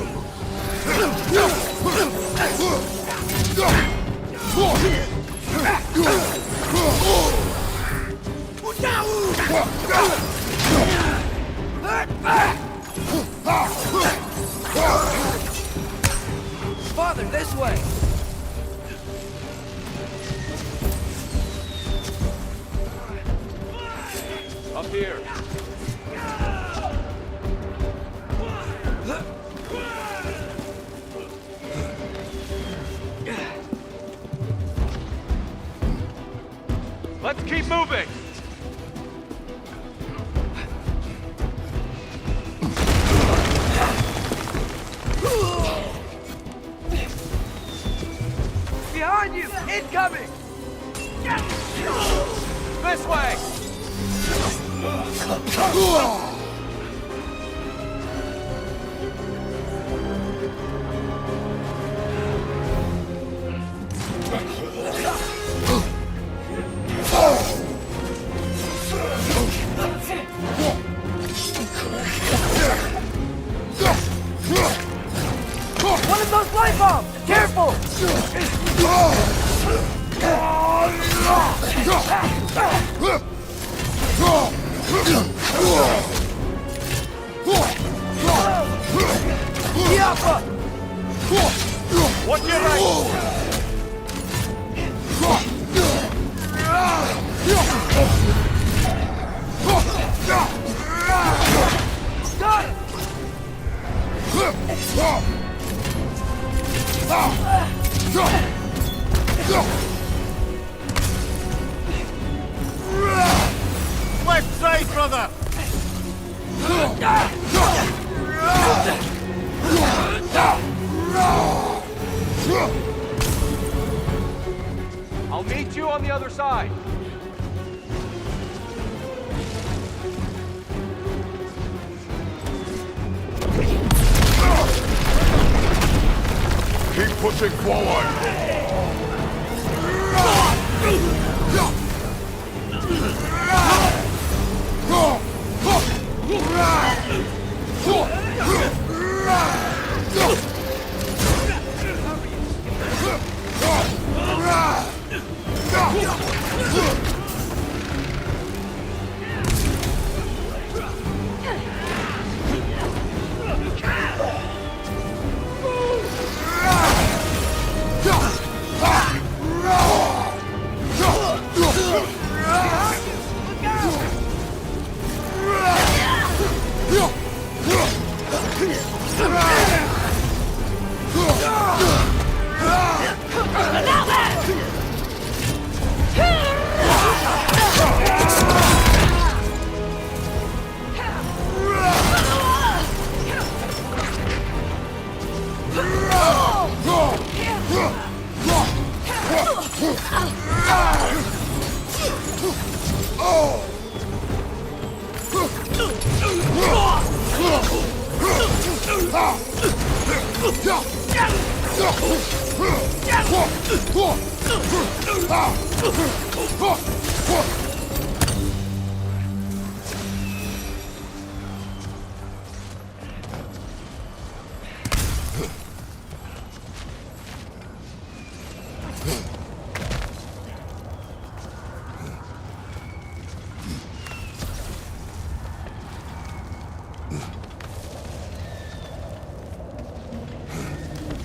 Father, this way! Up here. Let's keep moving! Behind you! Incoming! This way! One of those light bombs! Careful! Diapa! Watch your right! Got it! Left side, brother! I'll meet you on the other side. pushing forward!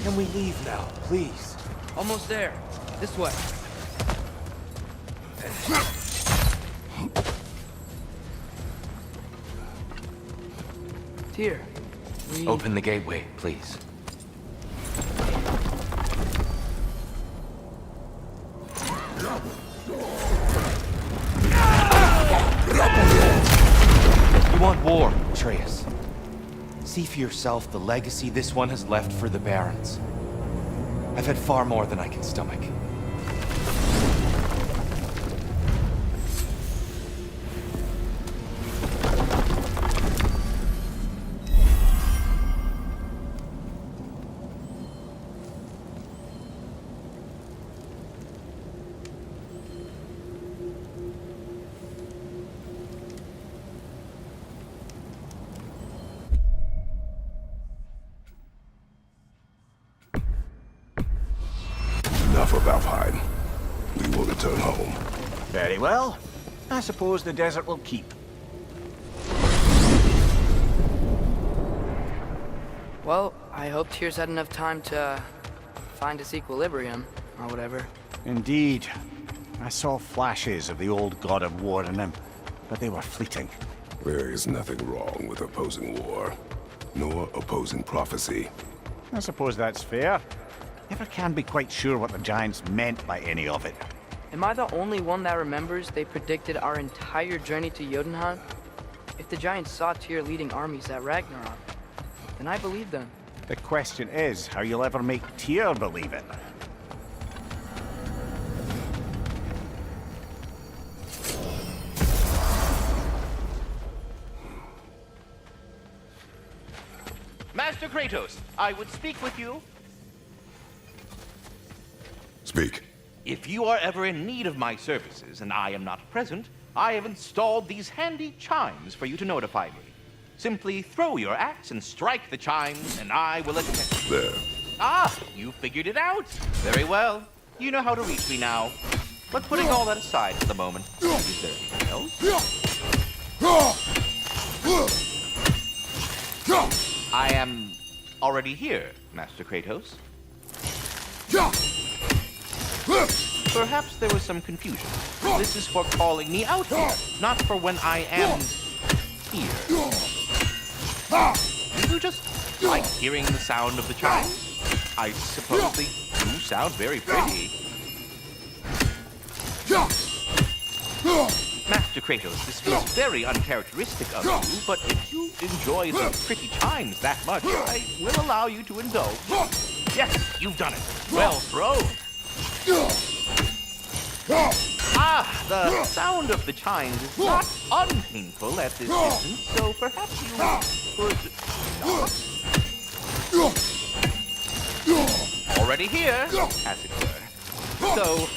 Can we leave now, please? Almost there. This way. Tyr, we... Open the gateway, please. You want war, Atreus. See for yourself the legacy this one has left for the Barons. I've had far more than I can stomach. Enough of Alfheim. We will return home. Very well. I suppose the desert will keep. Well, I hope Tyr's had enough time to find his equilibrium, or whatever. Indeed. I saw flashes of the old god of war in him, but they were fleeting. There is nothing wrong with opposing war, nor opposing prophecy. I suppose that's fair. Never can be quite sure what the Giants meant by any of it. Am I the only one that remembers they predicted our entire journey to Jotunheim? If the Giants saw Tyr leading armies at Ragnarok, then I believe them. The question is how you'll ever make Tyr believe it. Master Kratos, I would speak with you. Speak. If you are ever in need of my services and I am not present, I have installed these handy chimes for you to notify me. Simply throw your axe and strike the chimes, and I will attend. There. Ah, you figured it out. Very well. You know how to reach me now. But putting all that aside for the moment, is there anything else? I am already here, Master Kratos. Perhaps there was some confusion. This is for calling me out here, not for when I am here. Do you just like hearing the sound of the chimes? I suppose they do sound very pretty. Master Kratos, this feels very uncharacteristic of you, but if you enjoy the pretty chimes that much, I will allow you to indulge. Yes, you've done it. Well thrown. Ah, the sound of the chimes is not unpainful at this distance, so perhaps you could stop. already here, as it were. So...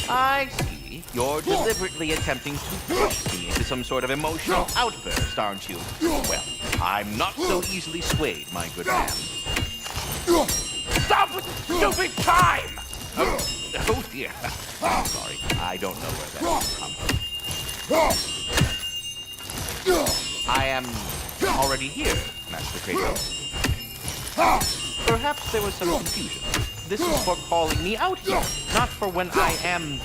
I see. You're deliberately attempting to push me into some sort of emotional outburst, aren't you? Well, I'm not so easily swayed, my good man. Stop with the stupid time! Oh dear. I'm sorry. I don't know where that came from. I am already here, Master Kratos. Perhaps there was some confusion. This is for calling me out here, not for when I am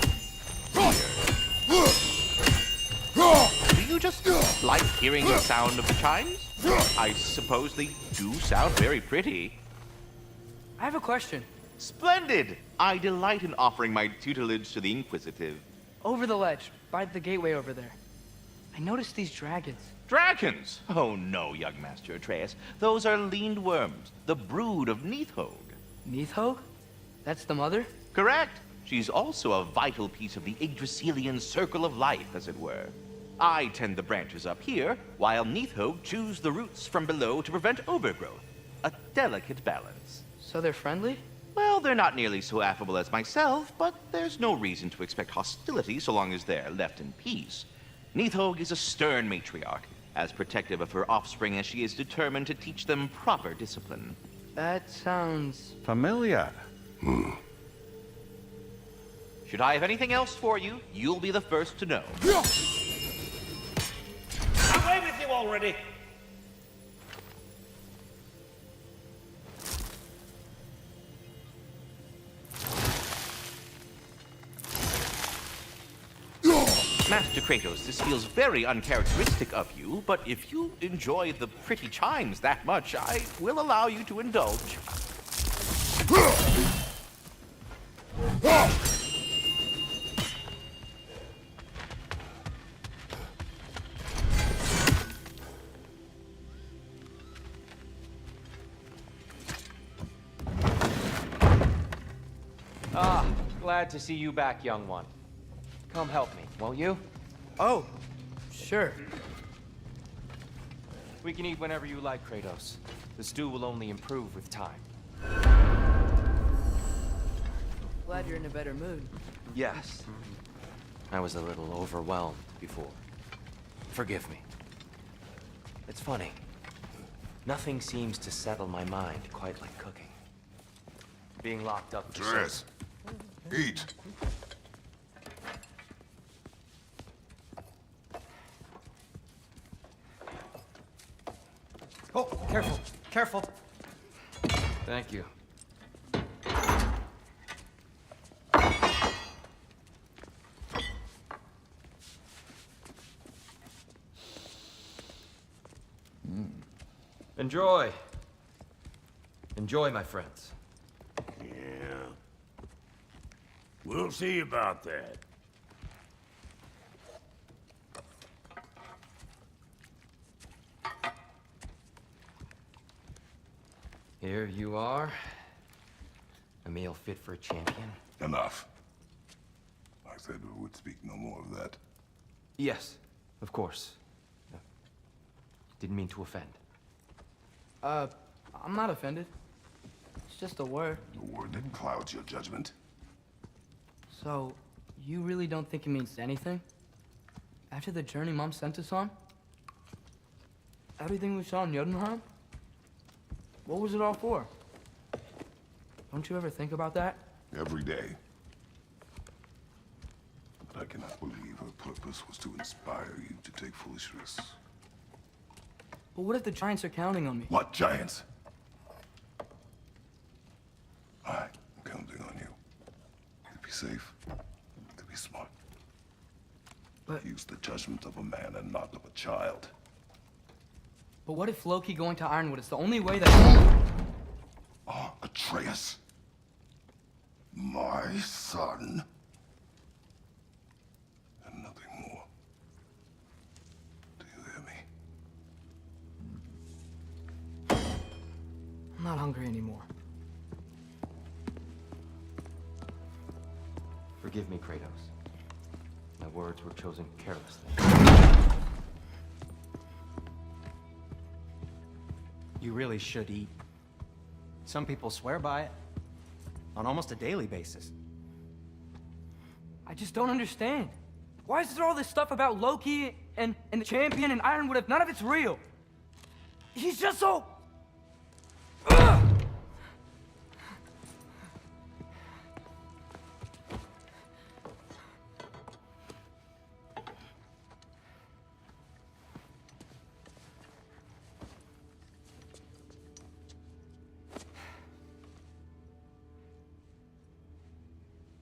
here. Do you just like hearing the sound of the chimes? I suppose they do sound very pretty. I have a question. Splendid! I delight in offering my tutelage to the inquisitive. Over the ledge, by the gateway over there. I noticed these dragons. Dragons? Oh no, young Master Atreus. Those are leaned worms, the brood of Nidhogg. Nidhogg? That's the mother? Correct. She's also a vital piece of the Yggdrasilian circle of life, as it were. I tend the branches up here, while Nidhogg chews the roots from below to prevent overgrowth. A delicate balance. So they're friendly? Well, they're not nearly so affable as myself, but there's no reason to expect hostility so long as they're left in peace. Nidhogg is a stern matriarch, as protective of her offspring as she is determined to teach them proper discipline. That sounds... Familiar. Should I have anything else for you, you'll be the first to know. Away with you already! Master Kratos, this feels very uncharacteristic of you, but if you enjoy the pretty chimes that much, I will allow you to indulge. Ah, glad to see you back, young one. Come help me, won't you? Oh, sure. We can eat whenever you like, Kratos. The stew will only improve with time. Glad you're in a better mood. Yes. I was a little overwhelmed before. Forgive me. It's funny. Nothing seems to settle my mind quite like cooking. Being locked up for Atreus, eat. Oh, careful, careful. Thank you. Enjoy. Enjoy, my friends. Yeah. We'll see about that. Here you are. A meal fit for a champion. Enough. I said we would speak no more of that. Yes, of course. Didn't mean to offend. I'm not offended. It's just a word. The word that clouds your judgment. So, you really don't think it means anything? After the journey Mom sent us on? Everything we saw in Jotunheim? What was it all for? Don't you ever think about that? Every day. But I cannot believe her purpose was to inspire you to take foolish risks. But what if the Giants are counting on me? What giants? I'm counting on you. To be safe, to be smart. But- Use the judgment of a man and not of a child. But what if Loki going to Ironwood is the only way that... Ah, Atreus. My son. And nothing more. Do you hear me? I'm not hungry anymore. Forgive me, Kratos. My words were chosen carelessly. You really should eat. Some people swear by it. On almost a daily basis. I just don't understand. Why is there all this stuff about Loki and the champion and Ironwood if none of it's real? He's just so... Ugh!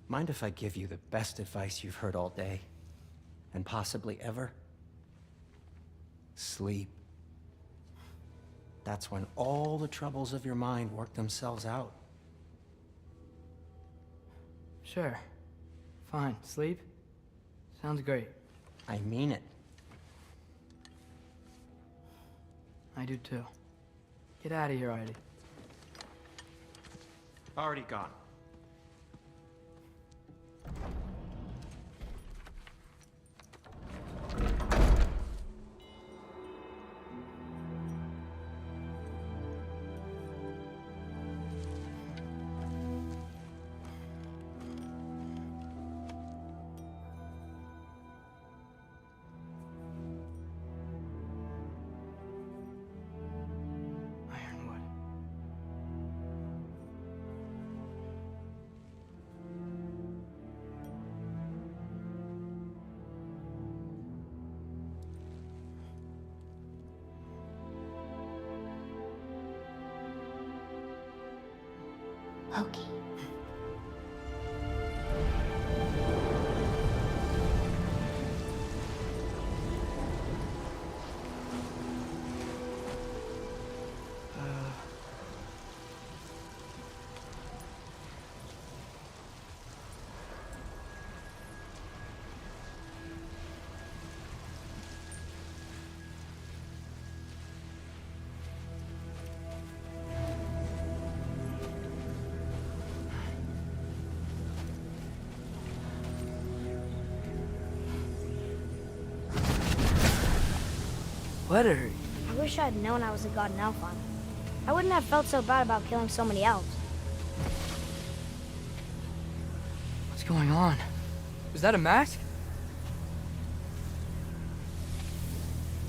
Mind if I give you the best advice you've heard all day? And possibly ever? Sleep. That's when all the troubles of your mind work themselves out. Sure. Fine. Sleep? Sounds great. I mean it. I do too. Get out of here already. Already gone. Ironwood. Loki. Let her. I wish I'd known I was a god in Alphon. I wouldn't have felt so bad about killing so many elves. What's going on? Was that a mask?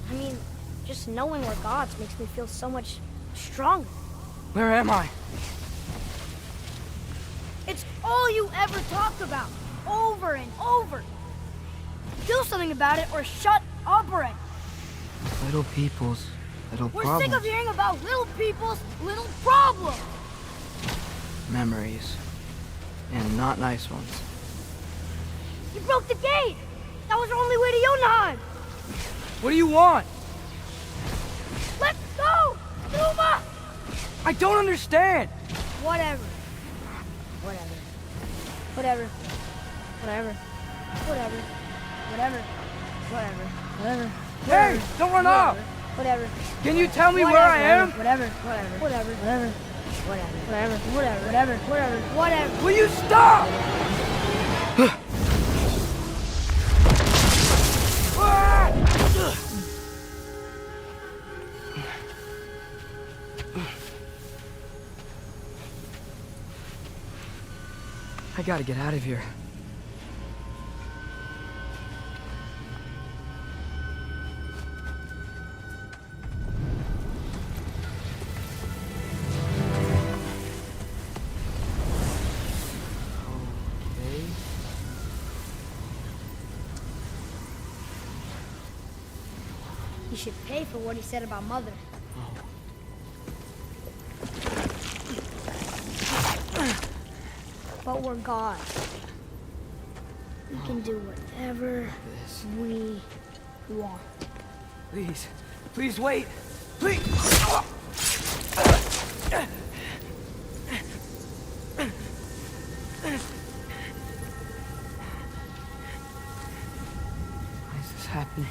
I mean, just knowing we're gods makes me feel so much stronger. Where am I? It's all you ever talk about, over and over. Do something about it or shut up already. Little people's little We're problems. sick of hearing about little people's little problems. Memories. And not nice ones. You broke the gate. That was our only way to Jotunheim. What do you want? Let's go, Numa. I don't understand. Whatever. Whatever. Whatever. Whatever. Whatever. Whatever. Whatever. Whatever. Hey, don't run off. Whatever. Can you tell me where I am? Whatever. Whatever. Whatever. Whatever. Whatever. Whatever. Whatever. Whatever. Whatever. Whatever. Will you stop? I gotta get out of here. Okay. He should pay for what he said about Mother. But we're gods. We can do whatever we want. Please. Please wait. Please. Why is this happening?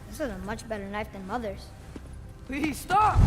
This is a much better knife than Mother's. Please stop!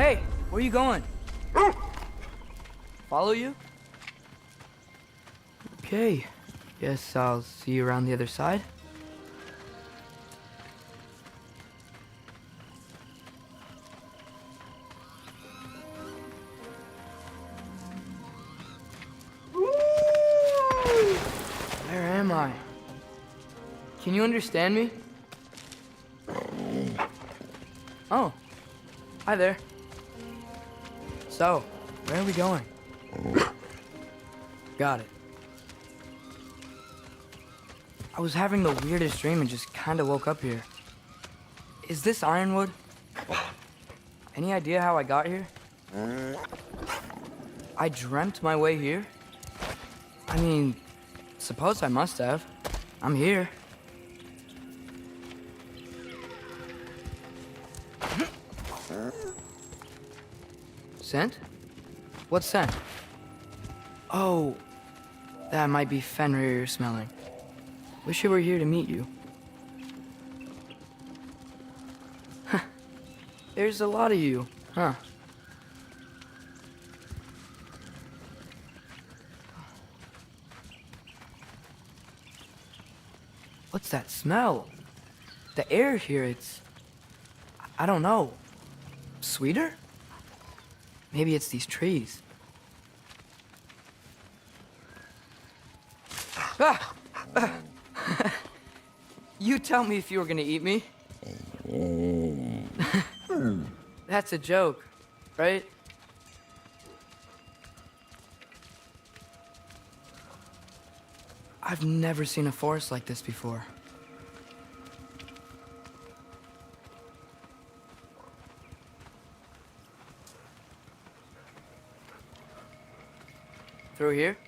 Hey, where you going? Follow you? Okay, guess I'll see you around the other side. Where am I? Can you understand me? Oh, hi there. So, where are we going? Got it. I was having the weirdest dream and just kinda woke up here. Is this Ironwood? Any idea how I got here? I dreamt my way here? I mean, suppose I must have. I'm here. Scent? What scent? Oh, that might be Fenrir you're smelling. Wish I were here to meet you. Huh. There's a lot of you, huh? What's that smell? The air here, I don't know. Sweeter? Maybe it's these trees. Ah! You tell me if you were gonna eat me. That's a joke, right? I've never seen a forest like this before. Through here?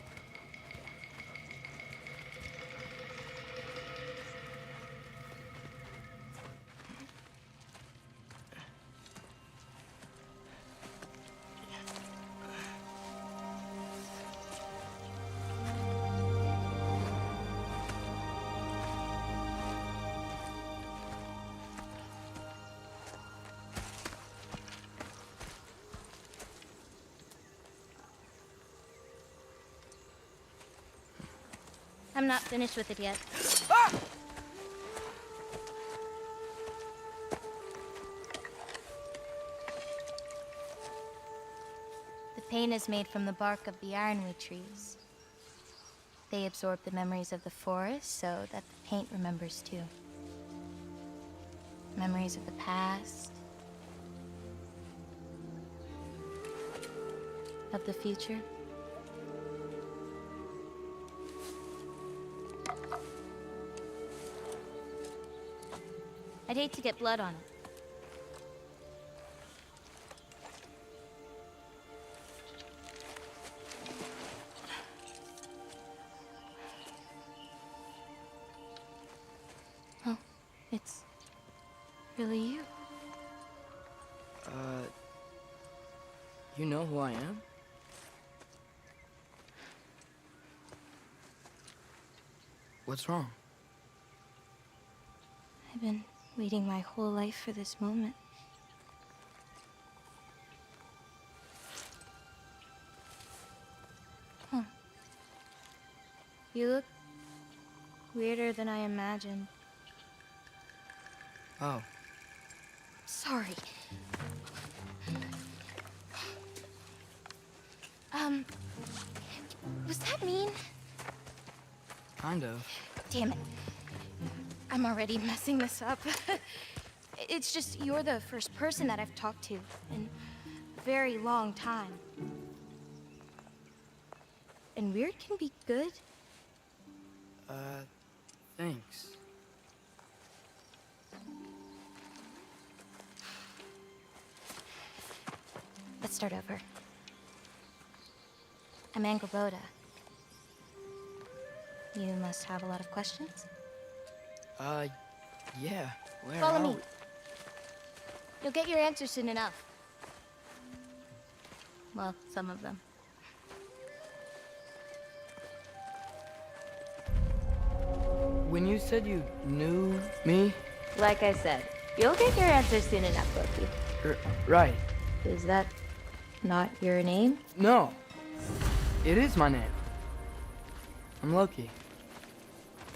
I'm not finished with it yet. The paint is made from the bark of the ironwood trees. They absorb the memories of the forest so that the paint remembers too. Memories of the past, of the future. I'd hate to get blood on it. Oh, it's really you. You know who I am? What's wrong? I've been waiting my whole life for this moment. Huh. You look weirder than I imagined. Oh. Sorry. Was that mean? Kind of. Damn it. I'm already messing this up. It's just you're the first person that I've talked to in a very long time. And weird can be good. Thanks. Let's start over. I'm DOTA. You must have a lot of questions? Yeah. Where Follow are me. we? You'll get your answers soon enough. Well, some of them. When you said you knew me? Like I said, you'll get your answers soon enough, Loki. Right. Is that not your name? No. It is my name. I'm Loki.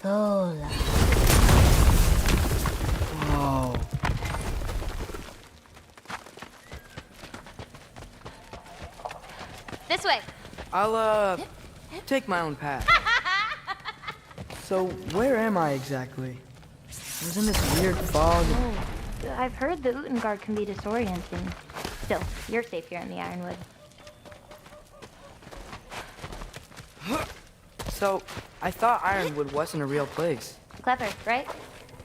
DOTA. Whoa. This way. I'll, take my own path. So, where am I exactly? I was in this weird fog. Oh, I've heard the Utengard can be disorienting. Still, you're safe here in the Ironwood. So, I thought Ironwood wasn't a real place. Clever, right?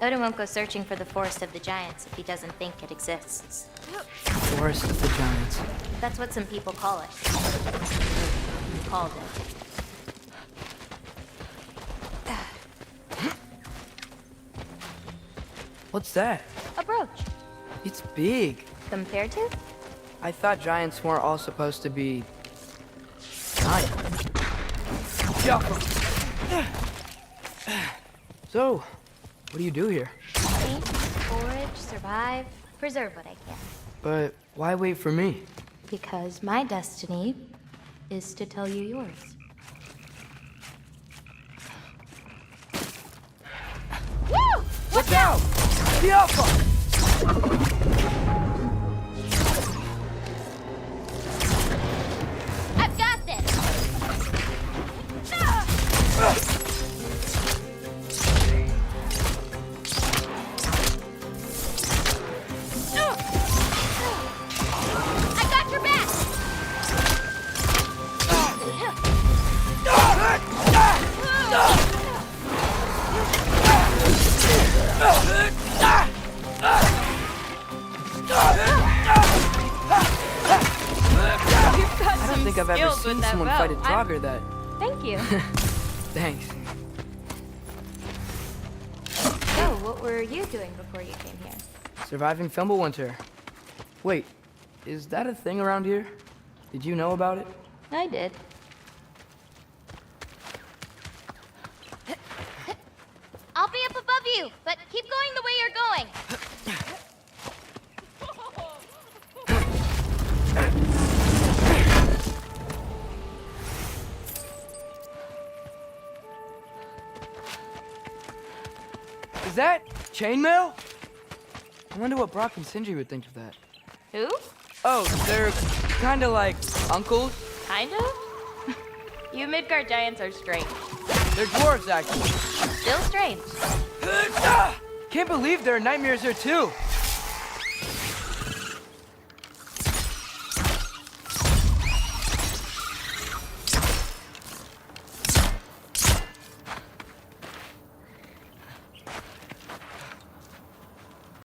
Odin won't go searching for the Forest of the Giants if he doesn't think it exists. Forest of the Giants. That's what some people call it. Called it. What's that? A brooch. It's big. Compared to? I thought giants weren't all supposed to be... giant. So, what do you do here? Eat, forage, survive, preserve what I can. But why wait for me? Because my destiny is to tell you yours. Woo! Watch out! The Alpha! I've got this! I got your back! I don't think I've ever seen someone fight a Draugr that... Thank you. Thanks. So, what were you doing before you came here? Surviving Fimbulwinter. Wait, is that a thing around here? Did you know about it? I did. I'll be up above you, but keep going the way you're going. Is that chainmail? I wonder what Brock and Sindri would think of that. Who? Oh, they're kinda like uncles. Kind of? You Midgard giants are strange. They're dwarves, actually. Still strange. Can't believe there are nightmares here, too.